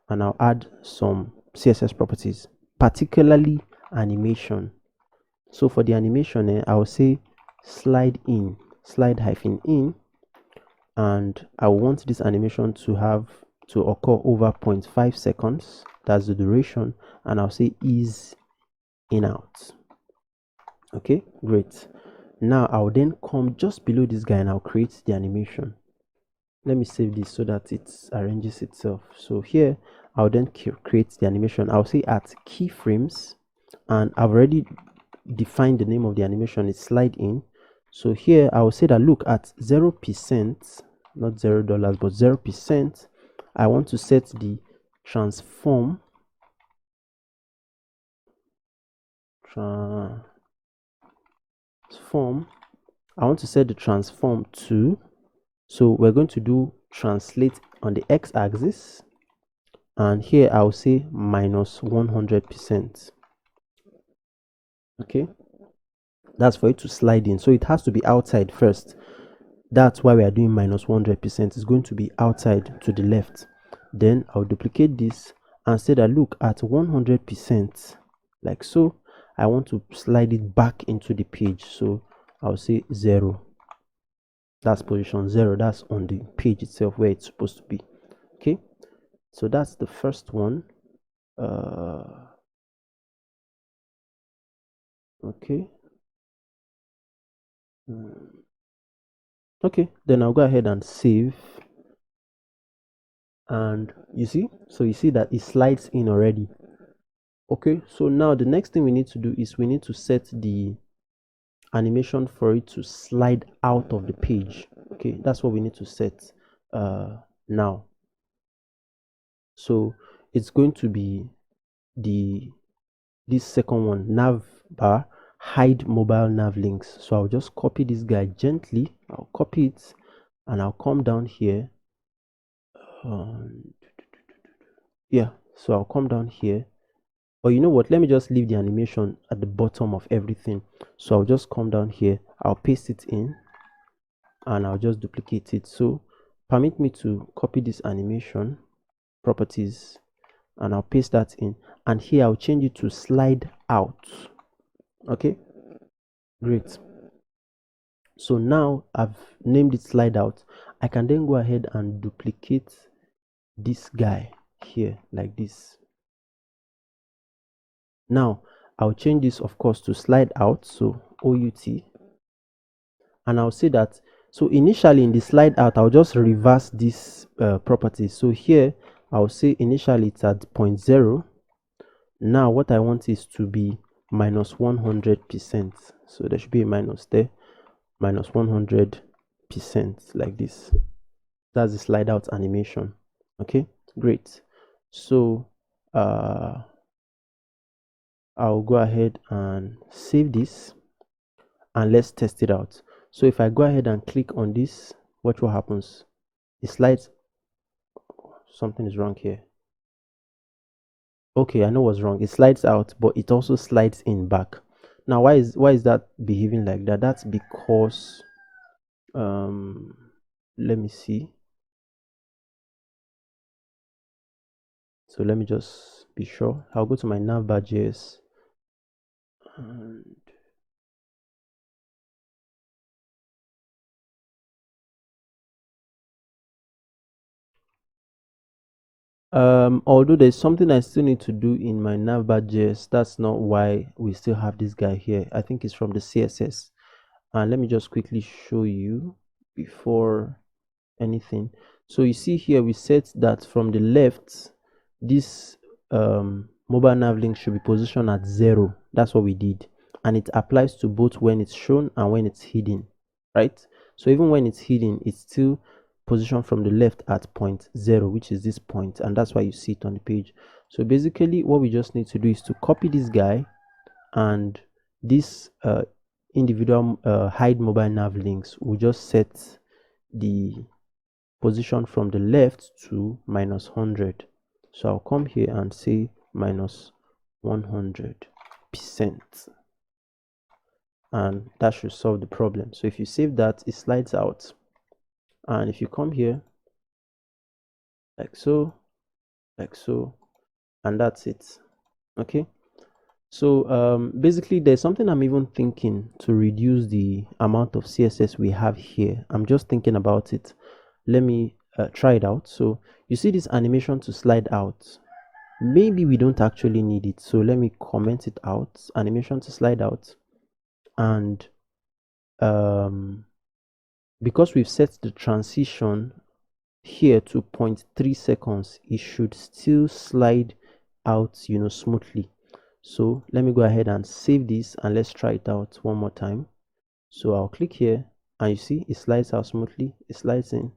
and I'll add some CSS properties, particularly animation. So for the animation, I'll say slide hyphen in, and I want this animation to occur over 0.5 seconds. That's the duration, and I'll say ease in out. Okay, great. Now I'll then come just below this guy and I'll create the animation. Let me save this so that it arranges itself. So here I'll then create the animation. I'll say at keyframes, and I've already defined the name of the animation. It's slide in. So here I will say that look, at 0%, not $0, but 0%, I want to set the transform I want to set the transform to, so we're going to do translate on the x-axis, and here I'll say minus 100%. Okay, that's for it to slide in, so it has to be outside first. That's why we are doing minus 100%. It's going to be outside to the left. Then I'll duplicate this and say that look, at 100%, like so, I want to slide it back into the page. So I'll say 0. That's position 0. That's on the page itself where it's supposed to be. Okay, so that's the first one. Okay. Okay, then I'll go ahead and save, and you see that it slides in already. Okay, so now the next thing we need to do is we need to set the animation for it to slide out of the page. Okay, that's what we need to set now. So it's going to be this second one, Navbar, hide mobile nav links. So I'll just copy this guy gently. I'll copy it and I'll come down here. Yeah, so I'll come down here. Or you know what, let me just leave the animation at the bottom of everything. So I'll just come down here, I'll paste it in, and I'll just duplicate it. So permit me to copy this animation properties, and I'll paste that in, and here I'll change it to slide out. Okay, great. So now I've named it slide out. I can then go ahead and duplicate this guy here like this. Now I'll change this, of course, to slide out, so OUT, and I'll say that, so initially in the slide out, I'll just reverse this property. So here I'll say initially it's at 0.0. Now what I want is to be minus 100%. So there should be a minus there, minus 100%, like this. That's the slide out animation. Okay, great. So I'll go ahead and save this, and let's test it out. So if I go ahead and click on this, watch what happens. It slides. Something is wrong here. Okay, I know what's wrong. It slides out, but it also slides in back. Now why is that behaving like that? That's because let me see. So let me just be sure. I'll go to my Navbar.js, and although there's something I still need to do in my Navbar.js, that's not why we still have this guy here. I think it's from the CSS. And let me just quickly show you before anything. So you see here we set that from the left, this mobile nav link should be positioned at 0. That's what we did, and it applies to both when it's shown and when it's hidden, right? So even when it's hidden, it's still positioned from the left at 0.0, which is this point, and that's why you see it on the page. So basically what we just need to do is to copy this guy, and this individual hide mobile nav links will just set the position from the left to minus 100. So I'll come here and say minus 100%, and that should solve the problem. So if you save that, it slides out, and if you come here like so, and that's it. Okay, so basically there's something I'm even thinking to reduce the amount of CSS we have here. I'm just thinking about it. Let me try it out. So you see this animation to slide out, maybe we don't actually need it, so let me comment it out, animation to slide out, and because we've set the transition here to 0.3 seconds, it should still slide out, smoothly. So let me go ahead and save this, and let's try it out one more time. So I'll click here, and you see it slides out smoothly, it slides in,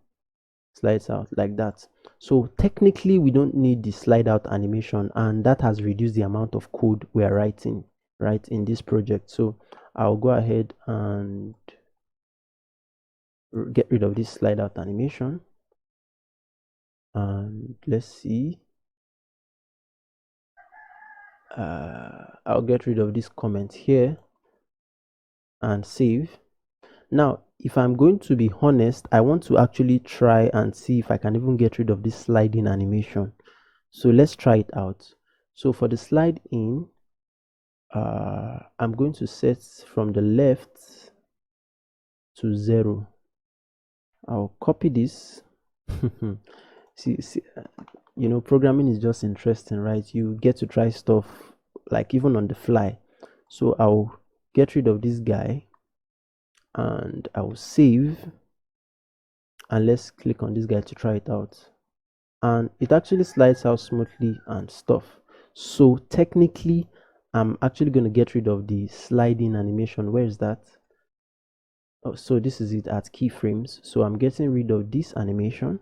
slides out, like that. So technically we don't need the slide out animation, and that has reduced the amount of code we are writing right in this project. So I'll go ahead and get rid of this slide out animation, and let's see, I'll get rid of this comment here and save. Now if I'm going to be honest, I want to actually try and see if I can even get rid of this sliding animation. So let's try it out. So for the slide in, I'm going to set from the left to 0. I'll copy this. see, programming is just interesting, right? You get to try stuff like even on the fly. So I'll get rid of this guy, and I'll save, and let's click on this guy to try it out, and it actually slides out smoothly and stuff. So technically I'm actually going to get rid of the sliding animation. Where is that? Oh, so this is it at keyframes. So I'm getting rid of this animation,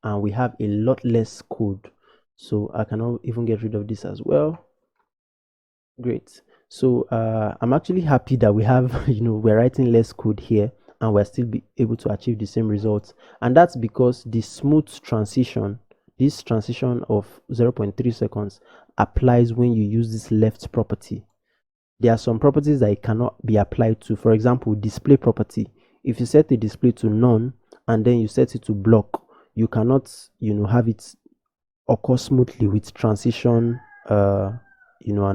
and we have a lot less code. So I can even get rid of this as well. Great. So I'm actually happy that we have, we're writing less code here, and we're still be able to achieve the same results. And that's because the smooth transition, this transition of 0.3 seconds, applies when you use this left property. There are some properties that it cannot be applied to. For example, display property. If you set the display to none and then you set it to block, you cannot, have it occur smoothly with transition, and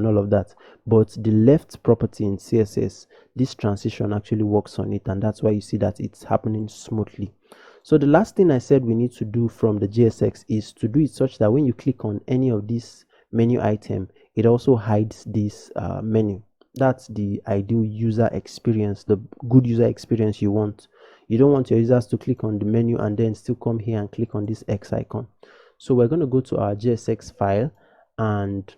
all of that. But the left property in CSS, this transition actually works on it, and that's why you see that it's happening smoothly. So the last thing I said we need to do from the JSX is to do it such that when you click on any of these menu item, it also hides this menu. That's the ideal user experience, the good user experience you want. You don't want your users to click on the menu and then still come here and click on this X icon. So we're going to go to our JSX file and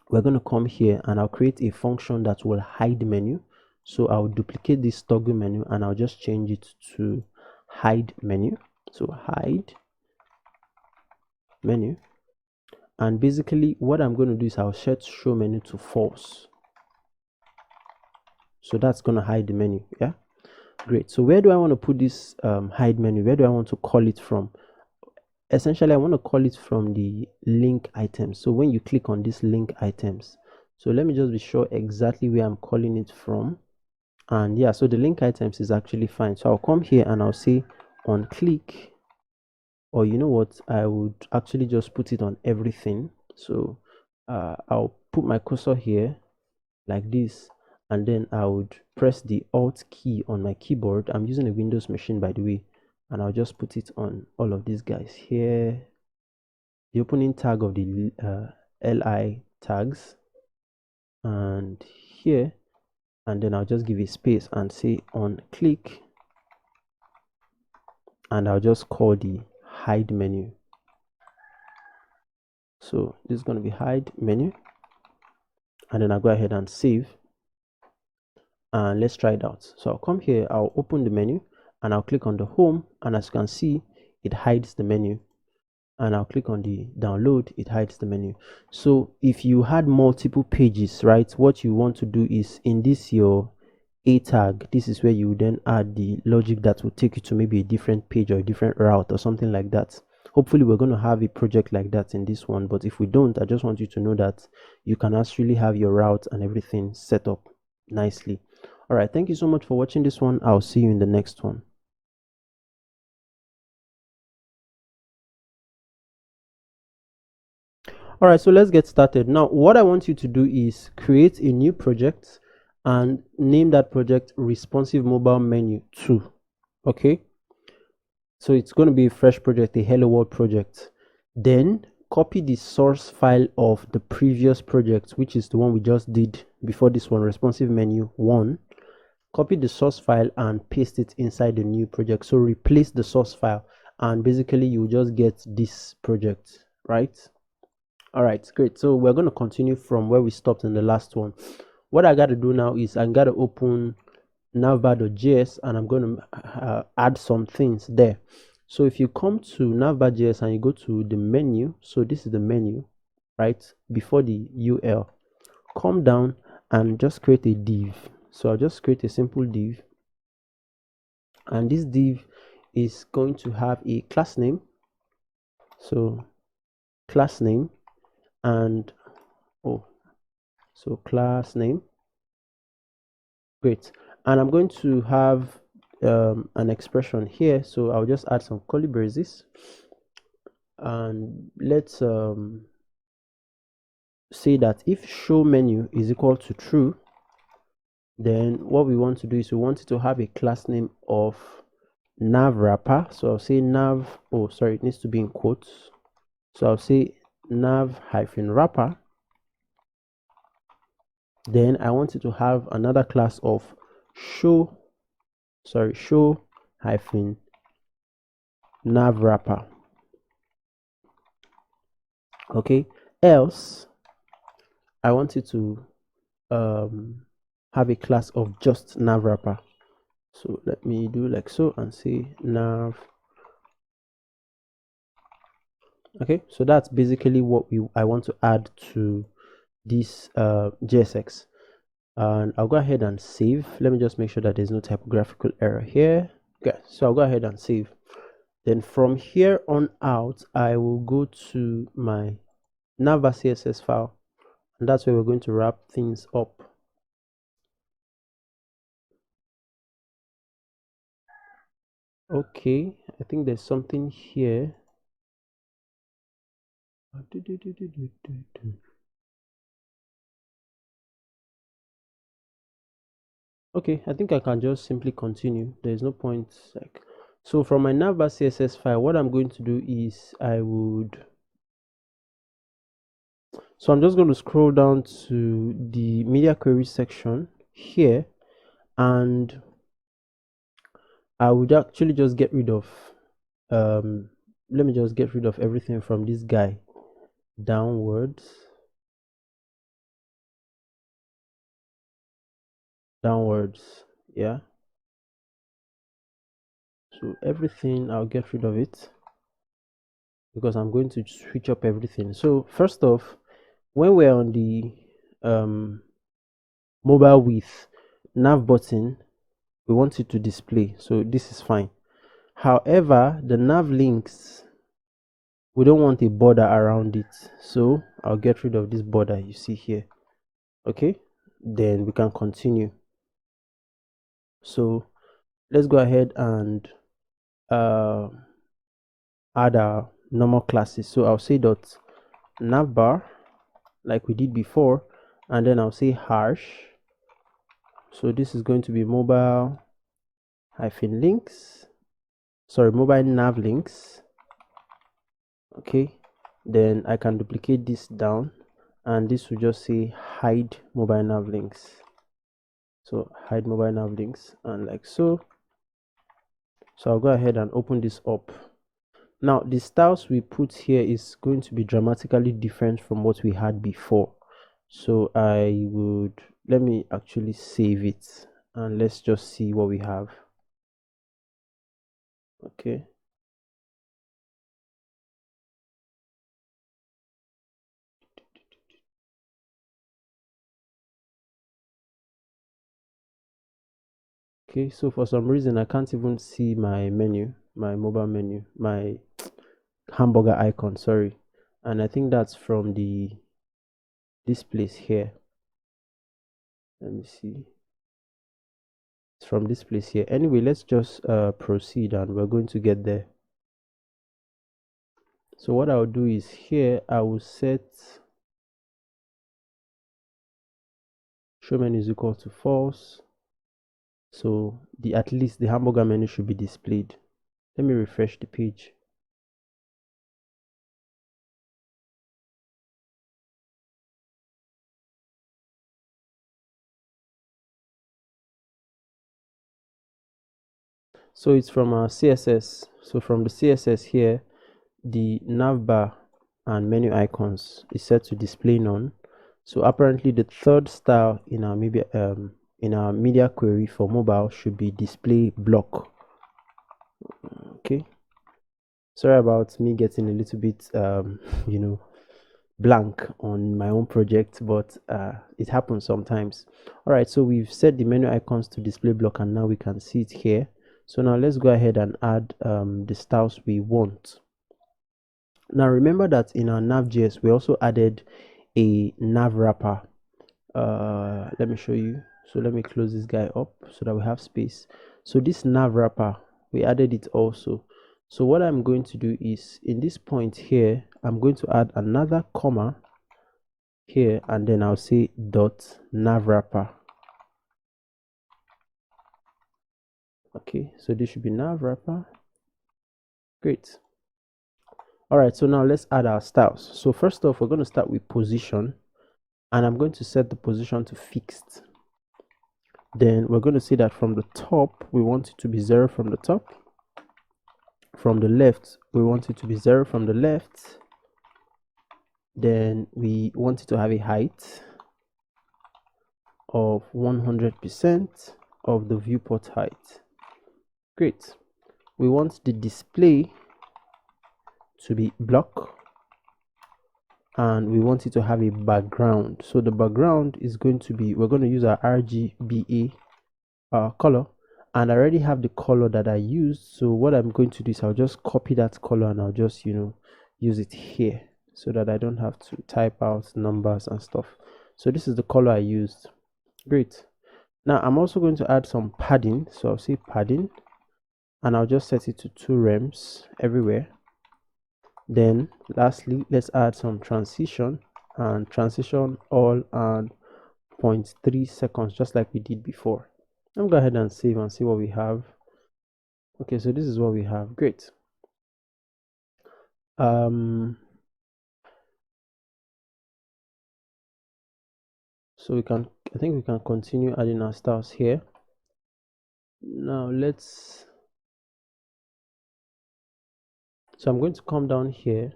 we're going to come here and I'll create a function that will hide menu. So I'll duplicate this toggle menu and I'll just change it to hide menu. So hide menu. And basically what I'm going to do is I'll set show menu to false. So that's going to hide the menu. Yeah, great. So where do I want to put this hide menu? Where do I want to call it from? Essentially I want to call it from the link items. So when you click on this link items, so let me just be sure exactly where I'm calling it from. And yeah, so the link items is actually fine. So I'll come here and I'll say on click, or you know what, I would actually just put it on everything. So I'll put my cursor here like this, and then I would press the Alt key on my keyboard. I'm using a Windows machine, by the way, and I'll just put it on all of these guys here, the opening tag of the li tags, and here, and then I'll just give a space and say on click, and I'll just call the hide menu. So this is going to be hide menu, and then I'll go ahead and save, and let's try it out. So I'll come here, I'll open the menu and I'll click on the home, and as you can see it hides the menu, and I'll click on the download, it hides the menu. So if you had multiple pages, right, what you want to do is in this your a tag, this is where you then add the logic that will take you to maybe a different page or a different route or something like that. Hopefully we're going to have a project like that in this one, but if we don't, I just want you to know that you can actually have your route and everything set up nicely. All right, thank you so much for watching this one. I'll see you in the next one. All right, so let's get started. Now what I want you to do is create a new project and name that project responsive mobile menu 2. Okay, so it's going to be a fresh project, a hello world project. Then copy the source file of the previous project, which is the one we just did before this one, responsive menu 1. Copy the source file and paste it inside the new project. So replace the source file and basically you just get this project, right? All right, great. So we're going to continue from where we stopped in the last one. What I got to do now is I'm going to open navbar.js and I'm going to add some things there. So if you come to navbar.js and you go to the menu, so this is the menu, right, before the UL, come down and just create a div. So I'll just create a simple div, and this div is going to have a class name. So class name, and so class name, great. And I'm going to have an expression here, so I'll just add some curly braces, and let's say that if show menu is equal to true, then what we want to do is we want it to have a class name of Nav Wrapper. So I'll say nav, it needs to be in quotes, so I'll say nav-wrapper. Then I want it to have another class of show hyphen nav wrapper. Okay, else I want it to have a class of just nav wrapper. So let me do like so and say nav. Okay, so that's basically what I want to add to this JSX, and I'll go ahead and save. Let me just make sure that there's no typographical error here. Okay, so I'll go ahead and save. Then from here on out, I will go to my Navbar CSS file, and that's where we're going to wrap things up. Okay, I think there's something here. Okay, I think I can just simply continue. There's no point. Like, so from my Navbar CSS file, what I'm going to do is I would So I'm just going to scroll down to the media query section here, and I would actually just get rid of let me just get rid of everything from this guy downwards, yeah. So everything, I'll get rid of it because I'm going to switch up everything. So first off, when we're on the mobile with nav button, we want it to display, so this is fine. However, the nav links, we don't want a border around it, so I'll get rid of this border you see here. Okay, then we can continue. So let's go ahead and add our normal classes. So I'll say dot navbar like we did before, and then I'll say hash. So this is going to be mobile hyphen links, sorry, mobile nav links. Okay, then I can duplicate this down, and this will just say hide mobile nav links. So hide mobile nav links, and like so. So I'll go ahead and open this up. Now the styles we put here is going to be dramatically different from what we had before. So I would, let me actually save it and let's just see what we have. Okay. Okay, so for some reason I can't even see my menu, my mobile menu, my hamburger icon, sorry. And I think that's from this place here. Let me see. It's from this place here. Anyway, let's just proceed and we're going to get there. So what I'll do is here I will set show menu is equal to false. So the at least the hamburger menu should be displayed. Let me refresh the page. So it's from our CSS. So from the CSS here, the navbar and menu icons is set to display none. So apparently the third style in our media query for mobile should be display block. Okay. Sorry about me getting a little bit you know, blank on my own project, but it happens sometimes. All right, so we've set the menu icons to display block and now we can see it here. So now let's go ahead and add the styles we want. Now remember that in our nav.js we also added a nav wrapper. Let me show you. So let me close this guy up so that we have space. So this nav wrapper, we added it also. So what I'm going to do is in this point here, I'm going to add another comma here, and then I'll say dot nav wrapper. Okay, so this should be nav wrapper. Great. All right, so now let's add our styles. So first off, we're going to start with position, and I'm going to set the position to fixed. Then we're going to say that from the top we want it to be 0 from the top. From the left we want it to be 0 from the left. Then we want it to have a height of 100% of the viewport height. Great. We want the display to be block, and we want it to have a background. So the background is going to be, we're going to use our RGBA color, and I already have the color that I used. So what I'm going to do is I'll just copy that color and I'll just, you know, use it here so that I don't have to type out numbers and stuff. So this is the color I used. Great. Now I'm also going to add some padding. So I'll say padding, and I'll just set it to 2 rems everywhere. Then lastly, let's add some transition, and transition all and 0.3 seconds, just like we did before. I'm going to go ahead and save and see what we have. Okay, so this is what we have. Great. So I think we can continue adding our styles here. Now so I'm going to come down here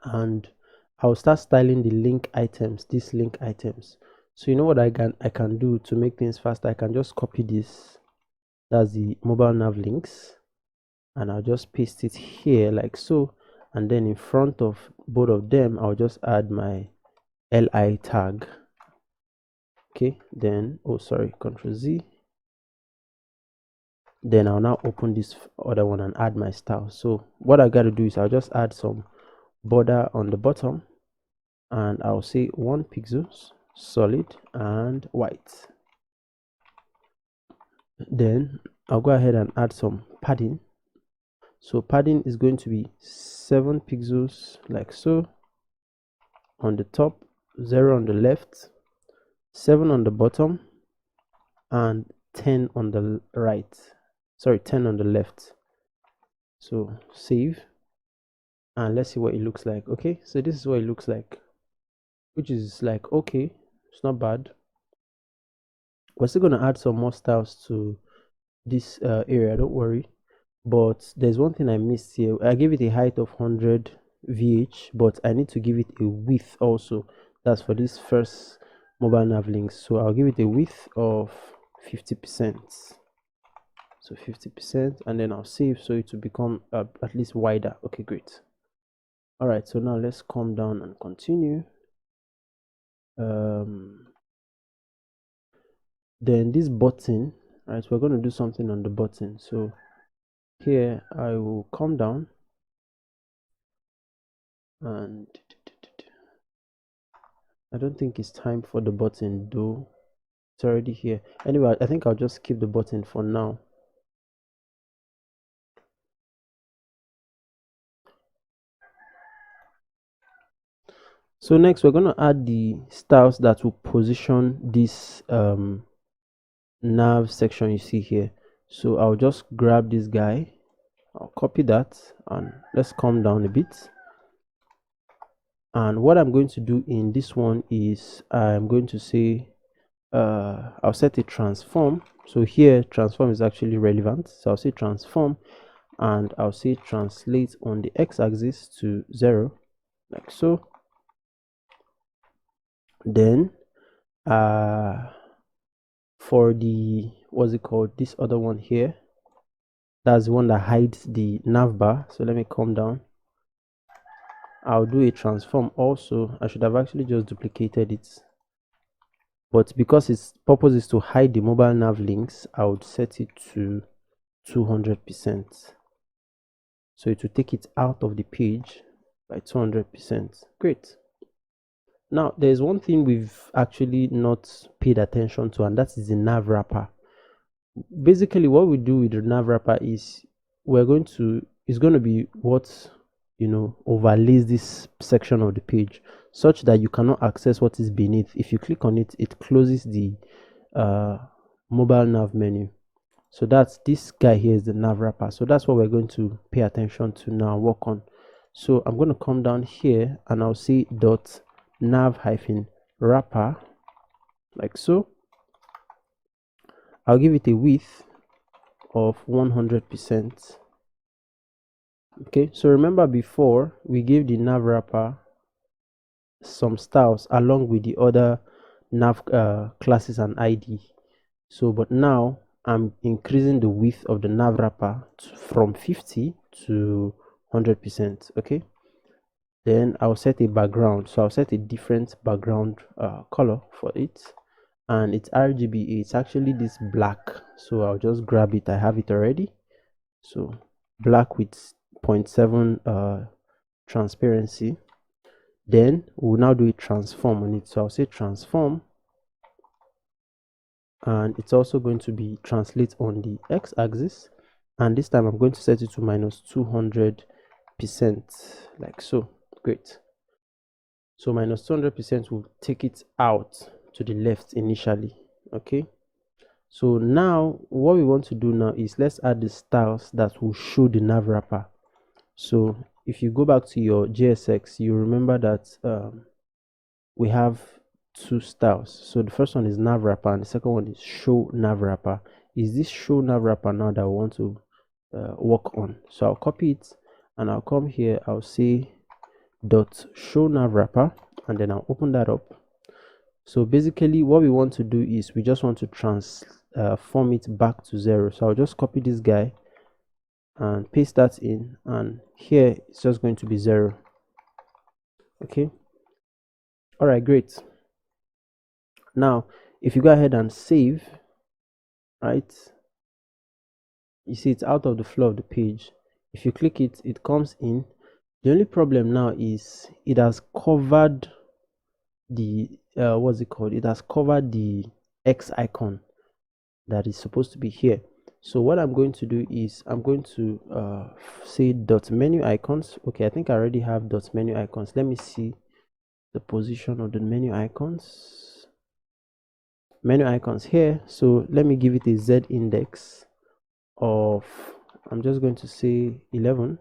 and I'll start styling the link items, these link items. So you know what I can do to make things faster? I can just copy this, that's the mobile nav links, and I'll just paste it here like so, and then in front of both of them I'll just add my li tag. Okay, then Ctrl Z. Then I'll now open this other one and add my style. So what I got to do is I'll just add some border on the bottom, and I'll say 1 pixels solid and white. Then I'll go ahead and add some padding. So padding is going to be 7 pixels like so on the top, 0 on the left, 7 on the bottom, and 10 on the right. Sorry, 10 on the left. So save, and let's see what it looks like. Okay, so this is what it looks like, which is like, okay, it's not bad. We're still going to add some more styles to this area, don't worry. But there's one thing I missed here. I gave it a height of 100 VH, but I need to give it a width also. That's for this first mobile nav links. So I'll give it a width of 50%. So 50%, and then I'll save so it will become at least wider. Okay, great. All right, so now let's come down and continue. Then this button, right, we're going to do something on the button. So here I will come down and I don't think it's time for the button though. It's already here. Anyway, I think I'll just keep the button for now. So next we're going to add the styles that will position this nav section you see here. So I'll just grab this guy, I'll copy that, and let's come down a bit. And what I'm going to do in this one is I'm going to say I'll set a transform. So here transform is actually relevant, so I'll say transform, and I'll say translate on the x-axis to 0 like so. Then for the this other one here, that's the one that hides the navbar. So let me come down, I'll do a transform also. I should have actually just duplicated it, but because its purpose is to hide the mobile nav links, I would set it to 200%. So it will take it out of the page by 200%. Great. Now there's one thing we've actually not paid attention to, and that is the nav wrapper. Basically what we do with the nav wrapper is it's going to be what overlays this section of the page, such that you cannot access what is beneath. If you click on it, it closes the mobile nav menu. So that's this guy here is the nav wrapper. So that's what we're going to pay attention to now, work on. So I'm going to come down here and I'll say dot nav -wrapper like so. I'll give it a width of 100%. Okay, so remember before we gave the nav wrapper some styles along with the other nav classes and ID. So but now I'm increasing the width of the nav wrapper from 50 to 100%. Okay, then I'll set a background. So I'll set a different background color for it, and it's RGB. It's actually this black, so I'll just grab it. I have it already. So black with 0.7 transparency. Then we'll now do a transform on it. So I'll say transform, and it's also going to be translate on the x-axis, and this time I'm going to set it to -200% like so. Great. So -200% will take it out to the left initially. Okay, so now what we want to do now is let's add the styles that will show the nav wrapper. So if you go back to your JSX, you remember that we have two styles. So the first one is Nav Wrapper and the second one is Show Nav Wrapper. Is this Show Nav Wrapper now that I want to work on? So I'll copy it and I'll come here. I'll say dot show nav wrapper and then I'll open that up. So basically what we want to do is we just want to transform it back to 0. So I'll just copy this guy and paste that in, and here it's just going to be 0. Okay, all right, great. Now if you go ahead and save, right, you see it's out of the flow of the page. If you click it, it comes in. The only problem now is it has covered the what's it called, it has covered the X icon that is supposed to be here. So what I'm going to do is I'm going to say dot menu icons. Okay, I think I already have dot menu icons. Let me see the position of the menu icons. Menu icons here. So let me give it a Z index of, I'm just going to say 11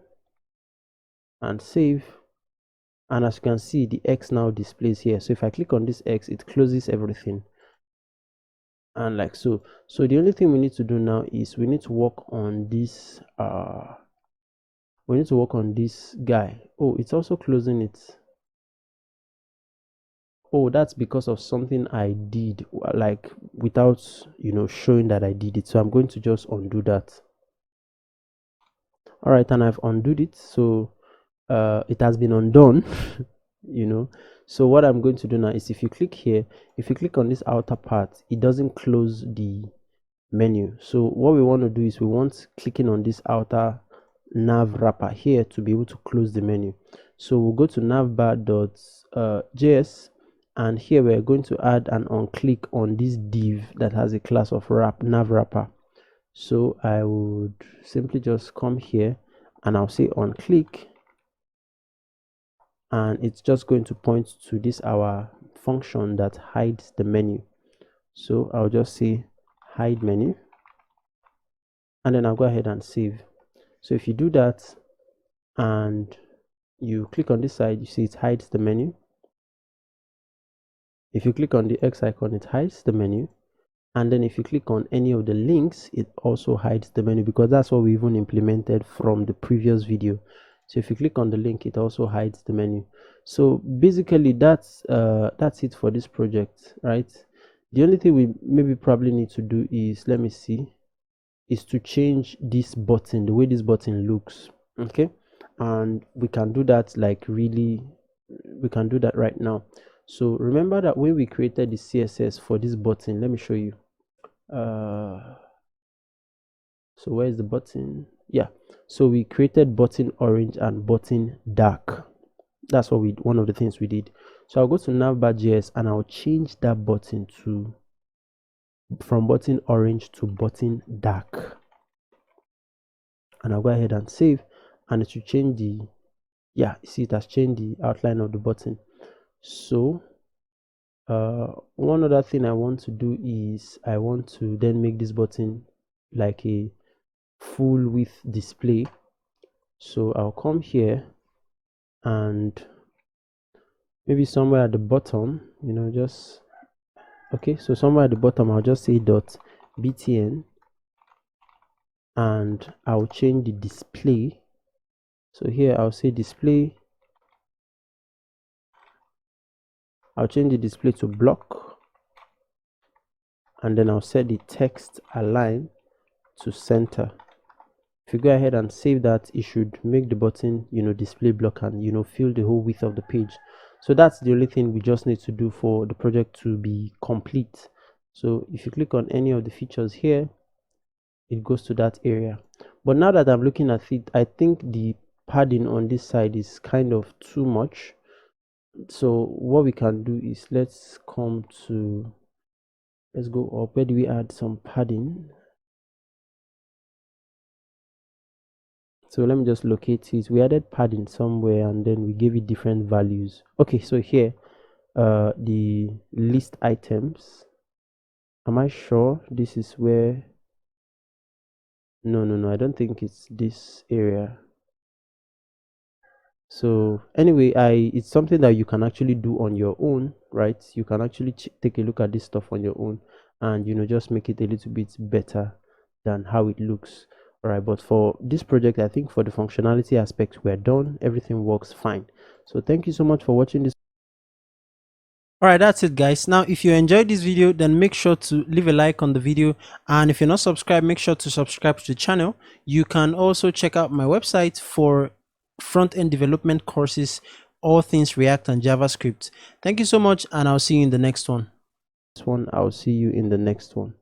and save. And as you can see, the X now displays here. So if I click on this X, it closes everything. And like so. So the only thing we need to do now is we need to work on this guy. Oh, it's also closing it. Oh, that's because of something I did, like without showing that I did it. So I'm going to just undo that. All right, and I've undone it, so it has been undone. So what I'm going to do now is if you click here, if you click on this outer part, it doesn't close the menu. So what we want to do is we want clicking on this outer nav wrapper here to be able to close the menu. So we'll go to navbar.js and here we're going to add an onClick on this div that has a class of nav wrapper. So I would simply just come here and I'll say onClick, and it's just going to point to this our function that hides the menu. So I'll just say hide menu and then I'll go ahead and save. So if you do that and you click on this side, you see it hides the menu. If you click on the X icon, it hides the menu. And then if you click on any of the links, it also hides the menu, because that's what we even implemented from the previous video. So if you click on the link, it also hides the menu. So basically that's it for this project, right? The only thing we maybe probably need to do is, let me see, is to change this button, the way this button looks. Okay, and we can do that, like really we can do that right now. So remember that when we created the CSS for this button, let me show you. So where is the button? Yeah, so we created button orange and button dark. That's what one of the things we did. So I'll go to Navbar.js and I'll change that button to from button orange to button dark, and I'll go ahead and save, and it should change the, yeah, see, it has changed the outline of the button. So one other thing I want to do is I want to then make this button like a full width display. So I'll come here and maybe somewhere at the bottom, just okay, so somewhere at the bottom I'll just say dot btn and I'll change the display. So here I'll say display, I'll change the display to block, and then I'll set the text align to center. If you go ahead and save that, it should make the button display block and fill the whole width of the page. So that's the only thing we just need to do for the project to be complete. So if you click on any of the features here, it goes to that area. But now that I'm looking at it, I think the padding on this side is kind of too much. So what we can do is let's go up. Where do we add some padding? So let me just locate it. We added padding somewhere and then we gave it different values. Okay, so here the list items, am I sure this is where, no, I don't think it's this area. So anyway, it's something that you can actually do on your own, right? You can actually take a look at this stuff on your own and just make it a little bit better than how it looks. All right, but for this project, I think for the functionality aspect, we're done. Everything works fine. So thank you so much for watching this. All right, that's it, guys. Now, if you enjoyed this video, then make sure to leave a like on the video, and if you're not subscribed, make sure to subscribe to the channel. You can also check out my website for front-end development courses, all things React and JavaScript. Thank you so much, and I'll see you in the next one. I'll see you in the next one.